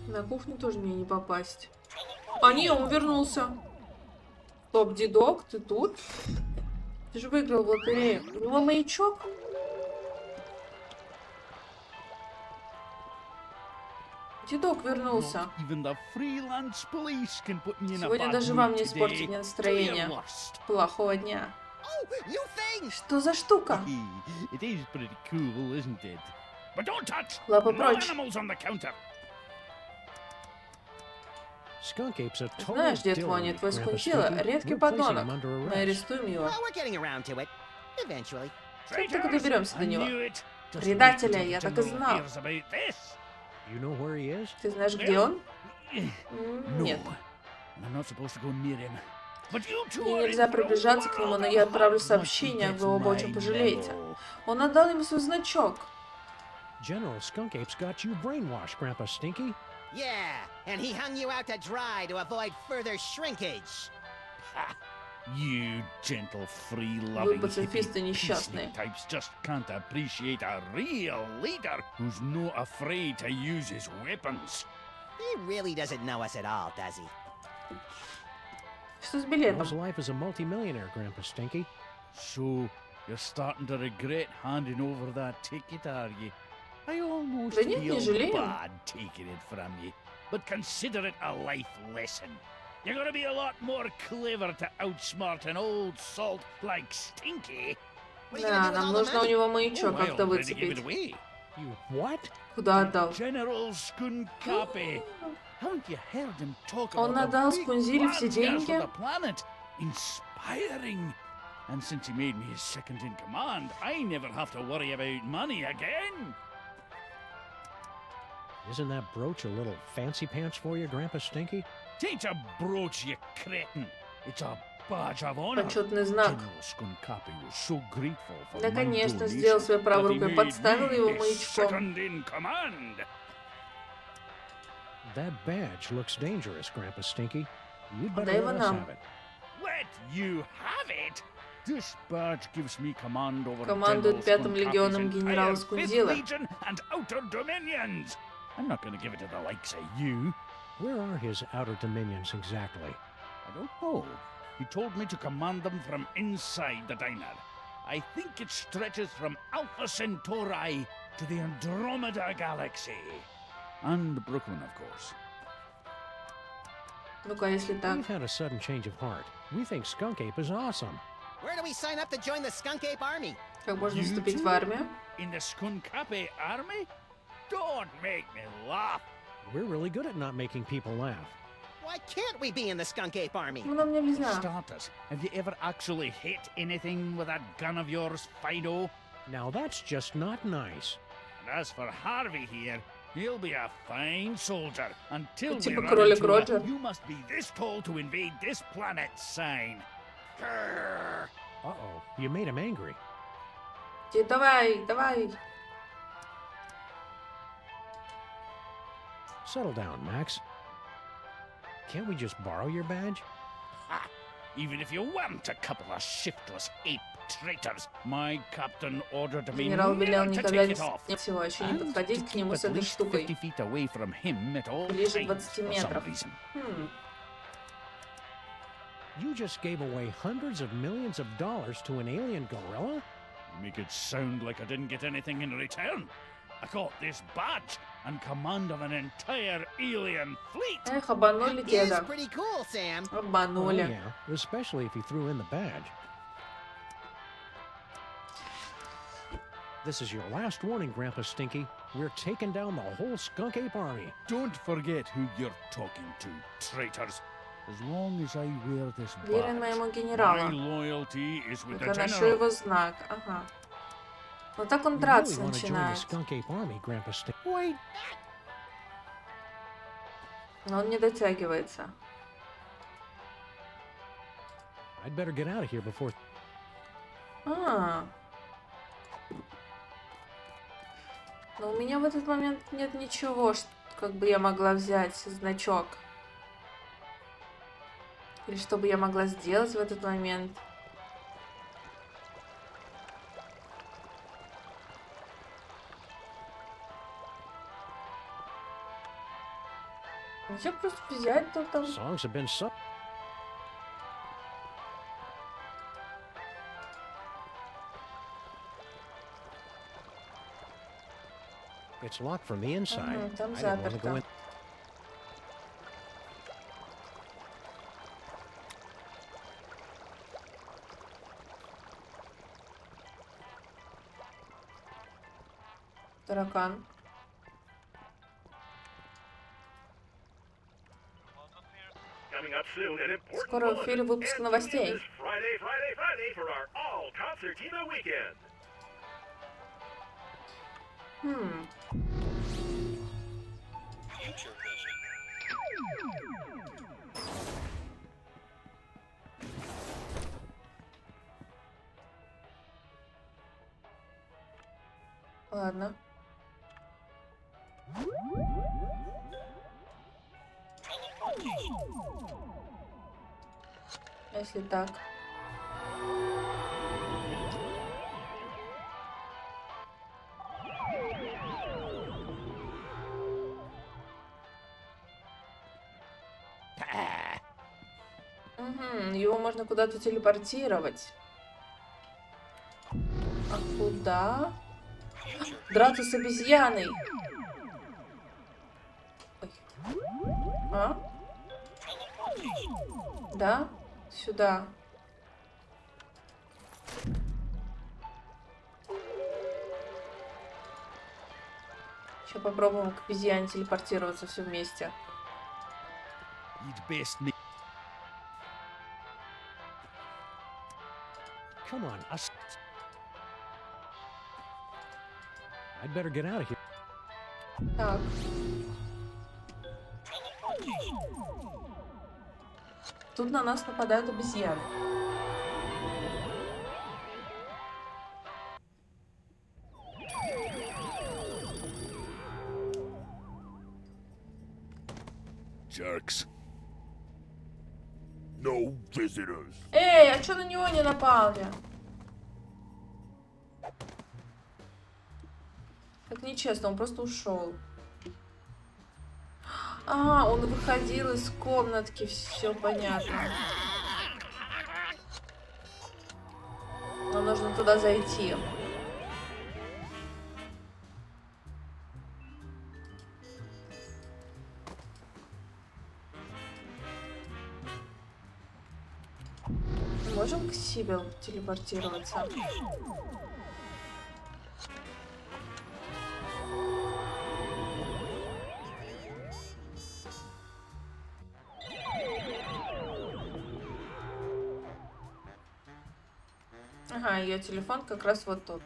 На кухню тоже мне не попасть. А, не, он вернулся. Стоп, дедок, ты тут? Ты же выиграл в лотерею. У него маячок? Дедок вернулся. Сегодня даже вам не испортить мне настроение. Плохого дня. Что за штука? Лапы прочь. Знаешь, дед Вони, твой скунтила редкий подонок. Мы арестуем его. Как только доберемся до него. Предателя, я так и знал. Ты знаешь, где он? Нет. Мне нельзя приближаться к нему, но я отправлю сообщение, вы оба очень пожалеете. Он отдал ему свой значок. General Skunk Ape's got you brainwashed, Grandpa Stinky. Yeah, and he hung you out to dry to avoid further shrinkage. Ha! You gentle, free-loving hippie types just can't appreciate a real leader who's not afraid to use his weapons. He really doesn't know us at all, does he? Что с билетом? How's life as a multimillionaire, Grandpa Stinky? So, you're starting to regret handing over that ticket, are you? I almost Да нет, не feel жалею. bad taking it from you, but consider it a life lesson. You're gonna be a lot more clever to outsmart an old salt like Stinky. Да, нам нужно у него маячок как-то выцепить. Куда отдал? General Skunkapi. Haven't you heard him talk Он about отдал the big Скунзиле все plans деньги. for the planet? Inspiring. And since he made me his second in command, I never have to worry about money again. Isn't that brooch a little fancy pants for you, Grandpa Stinky? Tain't a brooch, you cretin. It's a badge of honor. Почетный знак. General Skunkapi was so grateful for Да, my конечно, donation сделал своей правой that he рукой, made подставил me его his маячком. second in command. That badge looks dangerous, Grandpa Stinky. You'd better Дай его let us нам. have it. Let you have it. This badge gives me command over Командует General пятым Skunkapi's легионом entire генерала Fifth Скунзила. Legion and outer dominions. I'm not going to give it to the likes of you. Where are his outer dominions exactly? I don't know. He told me to command them from inside the diner. I think it stretches from Alpha Centauri to the Andromeda Galaxy. And Brooklyn, of course. Ну-ка, если так. We've had a sudden change of heart. We think Skunk Ape is awesome. Where do we sign up to join the Skunk Ape Army? Как можно You вступить в two? армию? In the Skunkapi army? Don't make me laugh. We're really good at not making people laugh. Why can't we be in the Skunk Ape Army? Ну, нам For нельзя. starters, have you ever actually hit anything with that gun of yours, Fido? Now that's just not nice. And as for Harvey here, he'll be a fine soldier. Until we Типа run кролик into Роджер. a, you must be this tall to invade this planet sign. Grrr. Uh-oh, you made him angry. Давай, давай. Settle down, Max. Can't we just borrow your badge? Ha! Even if you weren't a couple of shiftless ape traitors, my captain ordered me Генерал велел never to никогда take it off. не всего, еще не And подходить to к нему keep с at этой least штукой. 50 feet away from him at all Ближе times 20 for some метров. reason. You just gave away hundreds of millions of dollars to an alien gorilla? You make it sound like I didn't get anything in return. I got this badge and command of an entire alien fleet. Эх, обманули деда. It's pretty cool, Sam. Обманули. Oh, yeah, especially if he threw in the badge. This is your last warning, Grandpa Stinky. We're taking down the whole skunk ape army. Don't forget who you're talking to, traitors. As long as I wear this Верен badge, моему my генералу. loyalty is with the Только ношу general. его знак. Ага. Вот так он You really драться want to join the начинает. skunk ape army, Grandpa Stinky? Wait. Но он не дотягивается. I'd better get out of here before... А. Но у меня в этот момент нет ничего, как бы я могла взять значок. Или что бы я могла сделать в этот момент. Нельзя просто взять то там. Songs have been sung. It's locked from the inside. Там I didn't want to go заперто. in. Таракан. Coming up soon, an important Скоро в эфире выпуск новостей. Friday for our all-concertina weekend. Future vision. Ладно. Если так. Угу, его можно куда-то телепортировать. А куда? Драться с обезьяной. Ой. А? Да? Сюда. Сейчас попробуем к обезьяне телепортироваться все вместе. Come on, I'd better get out of here. Так. Тут на нас нападают обезьяны. Jerks. No visitors. Эй, а чё на него не напали? Так нечестно, он просто ушел. А, он выходил из комнатки, все понятно. Нам нужно туда зайти. Можем к Сибил телепортироваться? Ага, ее телефон как раз вот тут.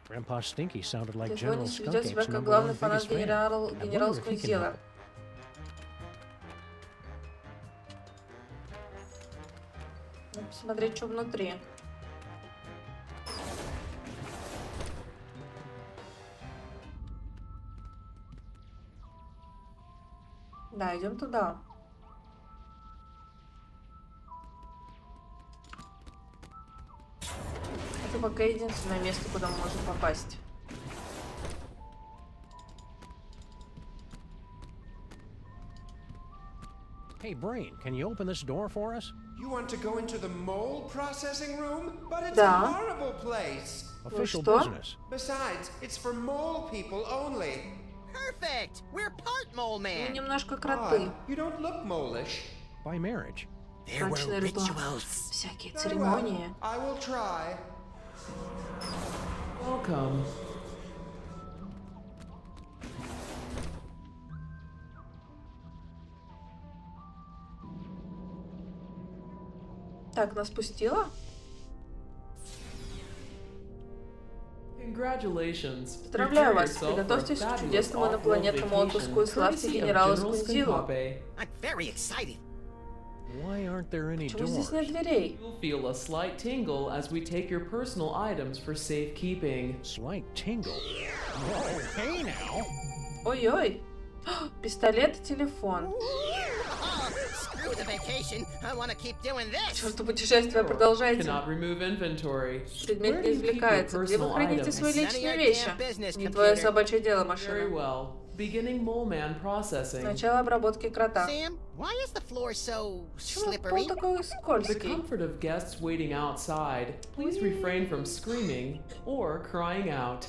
Grandpa Stinky sounded like Если General он Skunk ведет себя Ape's как number главный one фанат biggest fan. I wonder if генеральского he can дела. help. Надо посмотреть, что внутри. Да, идем туда. Это пока единственное место, куда мы можем попасть. Hey, Hey, Brain, can you open this door for us? You want to go into the mole processing room? But it's Да. a horrible place. Official что? business. Besides, it's for mole people only. Perfect! We're part mole Мы man. немножко кроты. Odd. You don't look mole-ish. By marriage. Брачный ритуал. Всякие Very well. церемонии. I will try. Welcome. Так, нас пустила? Congratulations. Поздравляю Prepare вас. yourself for a Приготовьтесь к fabulous чудесному off-world инопланетному vacation, отпуску и славьте courtesy of генерала General Скунзилу. Skunkape. I'm very excited. Why aren't there any Почему doors? здесь нет дверей? You'll feel a slight tingle as we take your personal items for safekeeping. Slight tingle. Whoa, hey now. Ой-ой. Пистолет и телефон. Screw the vacation. I want to keep doing this. Чёрту путешествие продолжайте. Cannot remove inventory. Предмет Where не do you keep your извлекается. Где вы personal храните items? свои None of личные your вещи? damn business, Не твое computer. собачье дело, Very машина. well. Beginning mole man processing. Начало обработки крота. Sam, why is the floor so Почему пол slippery? такой For the скользкий? comfort of guests waiting outside, please refrain from screaming or crying out.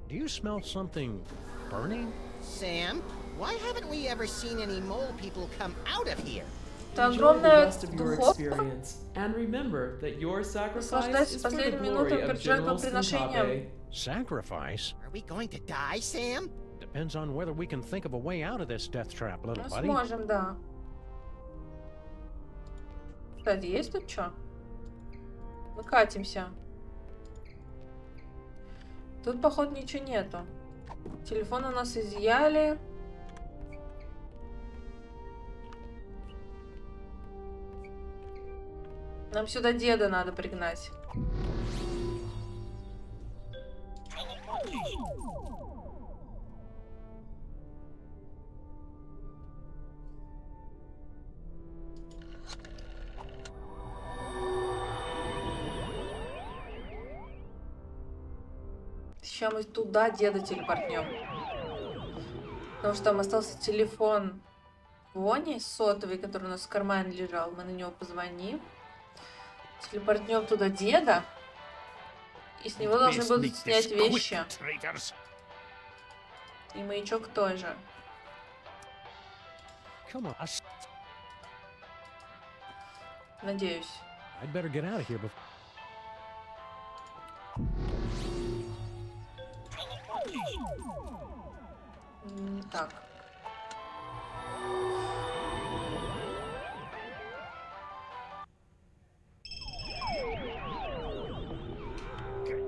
Do you smell something burning? Sam, why haven't we ever seen any mole people come out of here? Это Enjoy the огромная rest of your духовка. experience, and remember that your sacrifice Наслаждайтесь is for the последними glory минутами of перед General жертвоприношением. Skunkape. Sacrifice? Are we going to die, Sam? Depends on whether we can think of a way out of this death trap, little Мы buddy. сможем, да. Кстати, есть тут что? Мы катимся. Тут, походу, ничего нету. Телефон у нас изъяли. Нам сюда деда надо пригнать. Сейчас мы туда деда телепортнем. Потому что там остался телефон Вони сотовый, который у нас в кармане лежал. Мы на него позвоним. Телепортнем туда деда. И с него должны будут снять вещи. И маячок тоже. Надеюсь. I'd better get out of here before. Так.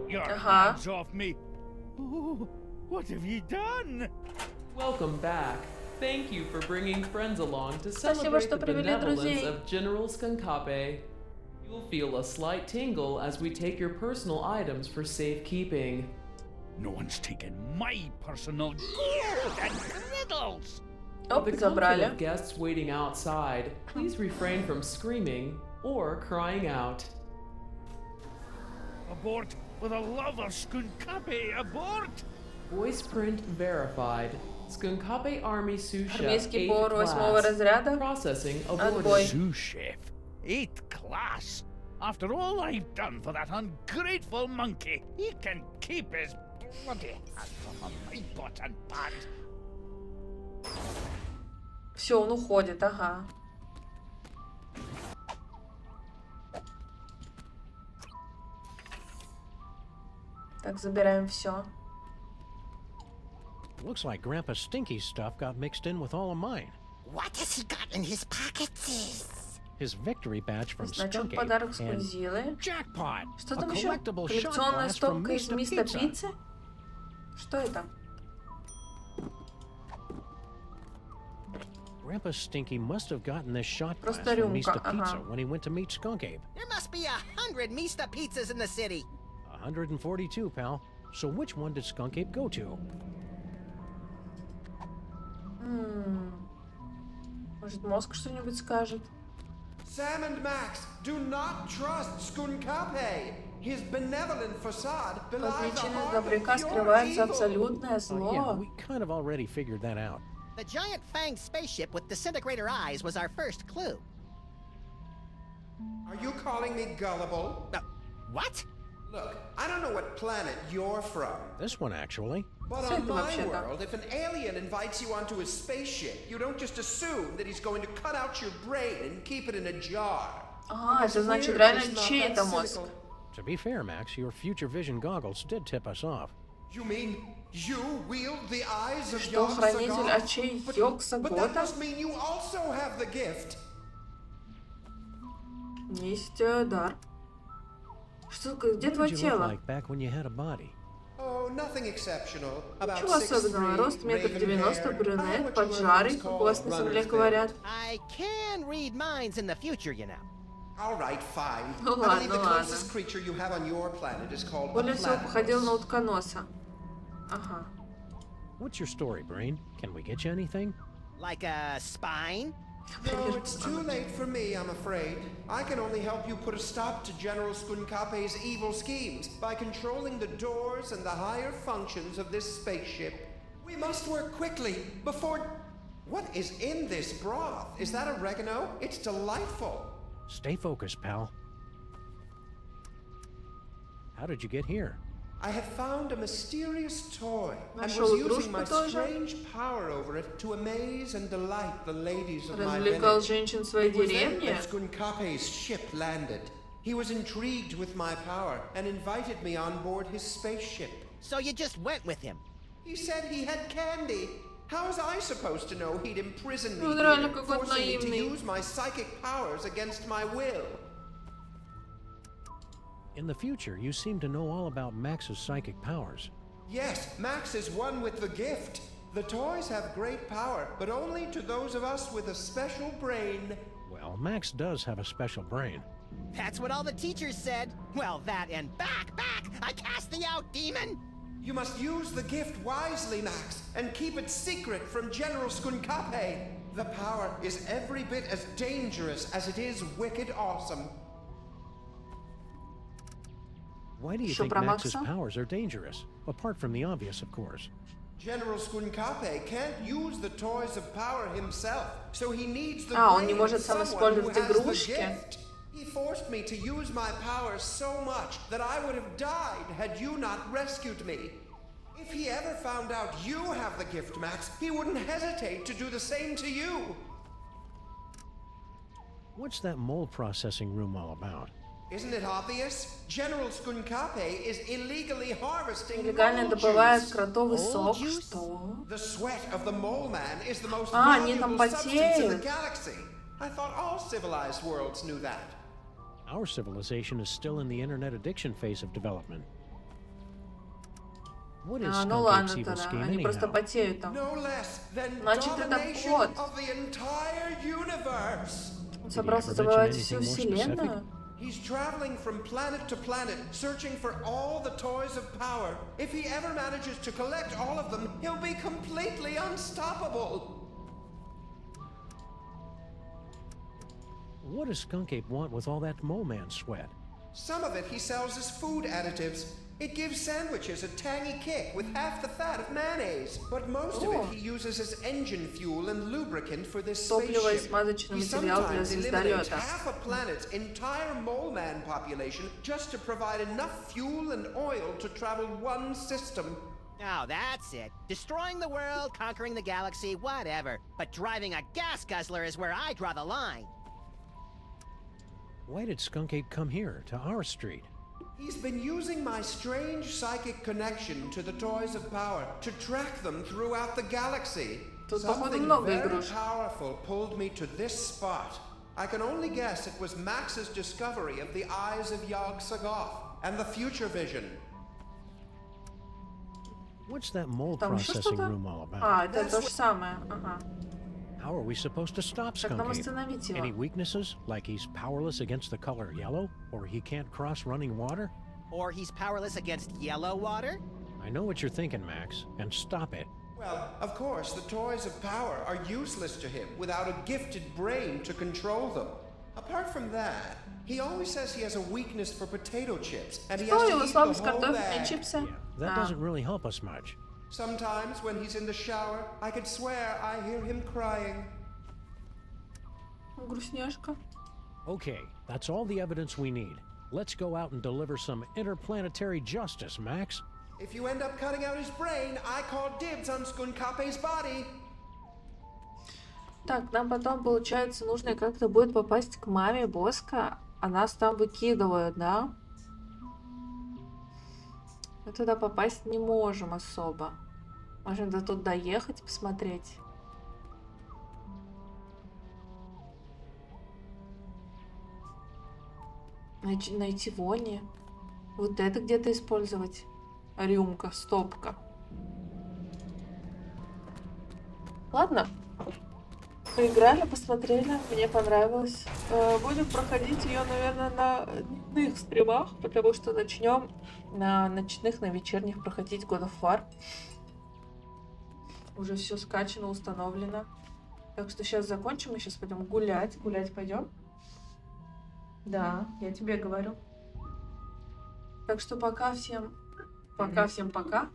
Your Ага. hands off me. Oh, what have you done? Welcome back. Thank you for bringing friends along to Спасибо, celebrate что the привели benevolence друзей. of General Skunkape. You'll feel a slight tingle as we take your personal items for safekeeping. No one's taken my personal gold and griddles. For Оп, the comfort забрали. of guests waiting outside, please refrain from screaming or crying out. Abort! For the love of Skunkape, abort! Voice print verified. Skunkape Army Sous Chef Армейский 8th повар 8-го class. разряда. Processing Отбой. aborted. Sous chef, 8th class. After all I've done for that ungrateful monkey, he can keep his bloody hands off of my pots and pans. Все, он уходит, ага. Так, забираем все. Looks like Grandpa Stinky's stuff got mixed in with all of mine. What has he got in his pockets? His victory badge from Значок Skunk подарок and Скунзилы. jackpot! Что A там еще? collectible shot Коллекционная glass from стопка из Mr. Мистер Pizza. Пиццы? Что это? Grandpa Stinky must have gotten this shot glass Просто from рюмка, Mr. Pizza ага. when he went to meet Skunk Ape. There must be 100 Mista pizzas in the city. 142, pal. So which one did Skunk Ape go to? Может, мозг что-нибудь скажет? Sam and Max, do not trust Skunkape. His benevolent facade Под belies the личиной heart of добряка pure скрывается evil. абсолютное Yeah, зло. we kind of already figured that out. The giant fanged spaceship with disintegrator eyes was our first clue. Are you calling me gullible? What? Look, I don't know what planet you're from. This one, actually. But on my world, if an alien invites you onto his spaceship, you don't just assume that he's going to cut out your brain and keep it in a jar. А, это значит реально чей-то мозг. To be fair, Max, your future vision goggles did tip us off. You mean you wield the eyes of Что хранитель очей Йокса But that Гота? must mean you also have the gift. Есть дар. Что, где What твое did you look тело? like back when you had a body? Oh, nothing exceptional. About Ничего особенного. 6'3", Рост метр raven 90, hair. брюнет, поджарый, как у вас на земле говорят. I can read minds in the future, you know. All right, fine. Ну I believe ладно, the ладно. closest creature you have on your planet is called a Более всего platypus. походил на утконоса. Ага. What's your story, Brain? Can we get you anything? Like a spine? No, it's too late for me, I'm afraid. I can only help you put a stop to General Skunkape's evil schemes by controlling the doors and the higher functions of this spaceship. We must work quickly before... What is in this broth? Is that oregano? It's delightful. Stay focused, pal. How did you get here? I have found a mysterious toy and Нашел was using игрушку my тоже. strange power over it to amaze and delight the ladies of my Развлекал village. женщин своей It was then деревни. that Skunkape's ship landed. He was intrigued with my power and invited me on board his spaceship. So you just went with him? He said he had candy. How was I supposed to know he'd imprison me Ну, реально here, какой-то forcing me to наивный. use my psychic powers against my will? In the future, you seem to know all about Max's psychic powers. Yes, Max is one with the gift. The toys have great power, but only to those of us with a special brain. Well, Max does have a special brain. That's what all the teachers said. Well, that and back! I cast thee out, demon! You must use the gift wisely, Max, and keep it secret from General Skunkape. The power is every bit as dangerous as it is wicked awesome. Why do you Что think про Max's Макса? powers are dangerous? Apart from the obvious, of course. General Skunkape can't use the toys of power himself, so he needs the А, он не brain может of сам someone who использовать has the игрушки. gift. He forced me to use my powers so much that I would have died had you not rescued me. If he ever found out you have the gift, Max, he wouldn't hesitate to do the same to you. What's that mole processing room all about? Isn't it obvious? General Skunkape is illegally harvesting Нелегально mole добывает juice. кротовый сок. juice? Что? The sweat of the mole man is the most А, они там valuable substance in the потеют. galaxy. I thought all civilized worlds knew that. Our civilization is still in the internet addiction phase of development. What is А, ну Skunk ладно Ape's evil тогда. scheme Они просто anyhow? потеют там. No less than Значит, это domination код. of the entire universe. Он Did he собрался ever завоевать mention всю anything more specific? вселенную? He's traveling from planet to planet, searching for all the toys of power. If he ever manages to collect all of them, he'll be completely unstoppable. What does Skunk Ape want with all that mole man sweat? Some of it he sells as food additives. It gives sandwiches a tangy kick with half the fat of mayonnaise. But most of Oh. it he uses as engine fuel and lubricant for this Топливо и spaceship. смазочный He материал для sometimes eliminates звездолета. half a planet's entire mole man population just to provide enough fuel and oil to travel one system. Oh, that's it. Destroying the world, conquering the galaxy, whatever. But driving a gas guzzler is where I draw the line. Why did Skunk Ape come here, to our street? He's been using my strange psychic connection to the toys of power to track them throughout the galaxy. Тут, походу, Something много very игрушек. powerful pulled me to this spot. I can only guess it was Max's discovery of the eyes of Yog Sagoth and the future vision. What's that mole Там еще processing что-то? room all about? А, это то же самое. Ага. How are we supposed to stop Как Skunk нам Ape? остановить Any его? weaknesses, like he's powerless against the color yellow, or he can't cross running water? Or he's powerless against yellow water? I know what you're thinking, Max, and stop it. Well, of course, the toys of power are useless to him without a gifted brain to control them. Apart from that, he always says he has a weakness for potato chips, and he Что has у него to eat слабость the whole картофельные bag. чипсы? That А, doesn't really help us much. Sometimes when he's in the shower, I could swear I hear him crying. Грустняшка. Okay, that's all the evidence we need. Let's go out and deliver some interplanetary justice, Max. If you end up cutting out his brain, I call dibs on Skunkape's body. Так, нам потом, получается, нужно как-то будет попасть к маме Боска, а нас там выкидывают, да? Мы туда попасть не можем особо. Можем до тут доехать, посмотреть. Найти Вони. Вот это где-то использовать. Рюмка, стопка. Ладно. Поиграли, посмотрели. Мне понравилось. Будем проходить ее, наверное, на дневных стримах, потому что начнем на ночных, на вечерних проходить God of War. Уже все скачано, установлено. Так что сейчас закончим, и сейчас пойдем гулять. Гулять пойдем? Да, я тебе говорю. Так что пока всем пока.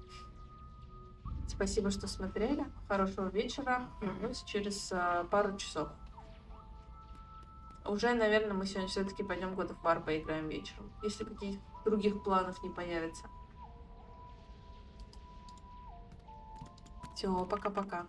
Спасибо, что смотрели. Хорошего вечера. Вернусь через пару часов. Уже, наверное, мы сегодня все-таки пойдем God of War поиграем вечером. Если каких других планов не появится. Все, пока-пока.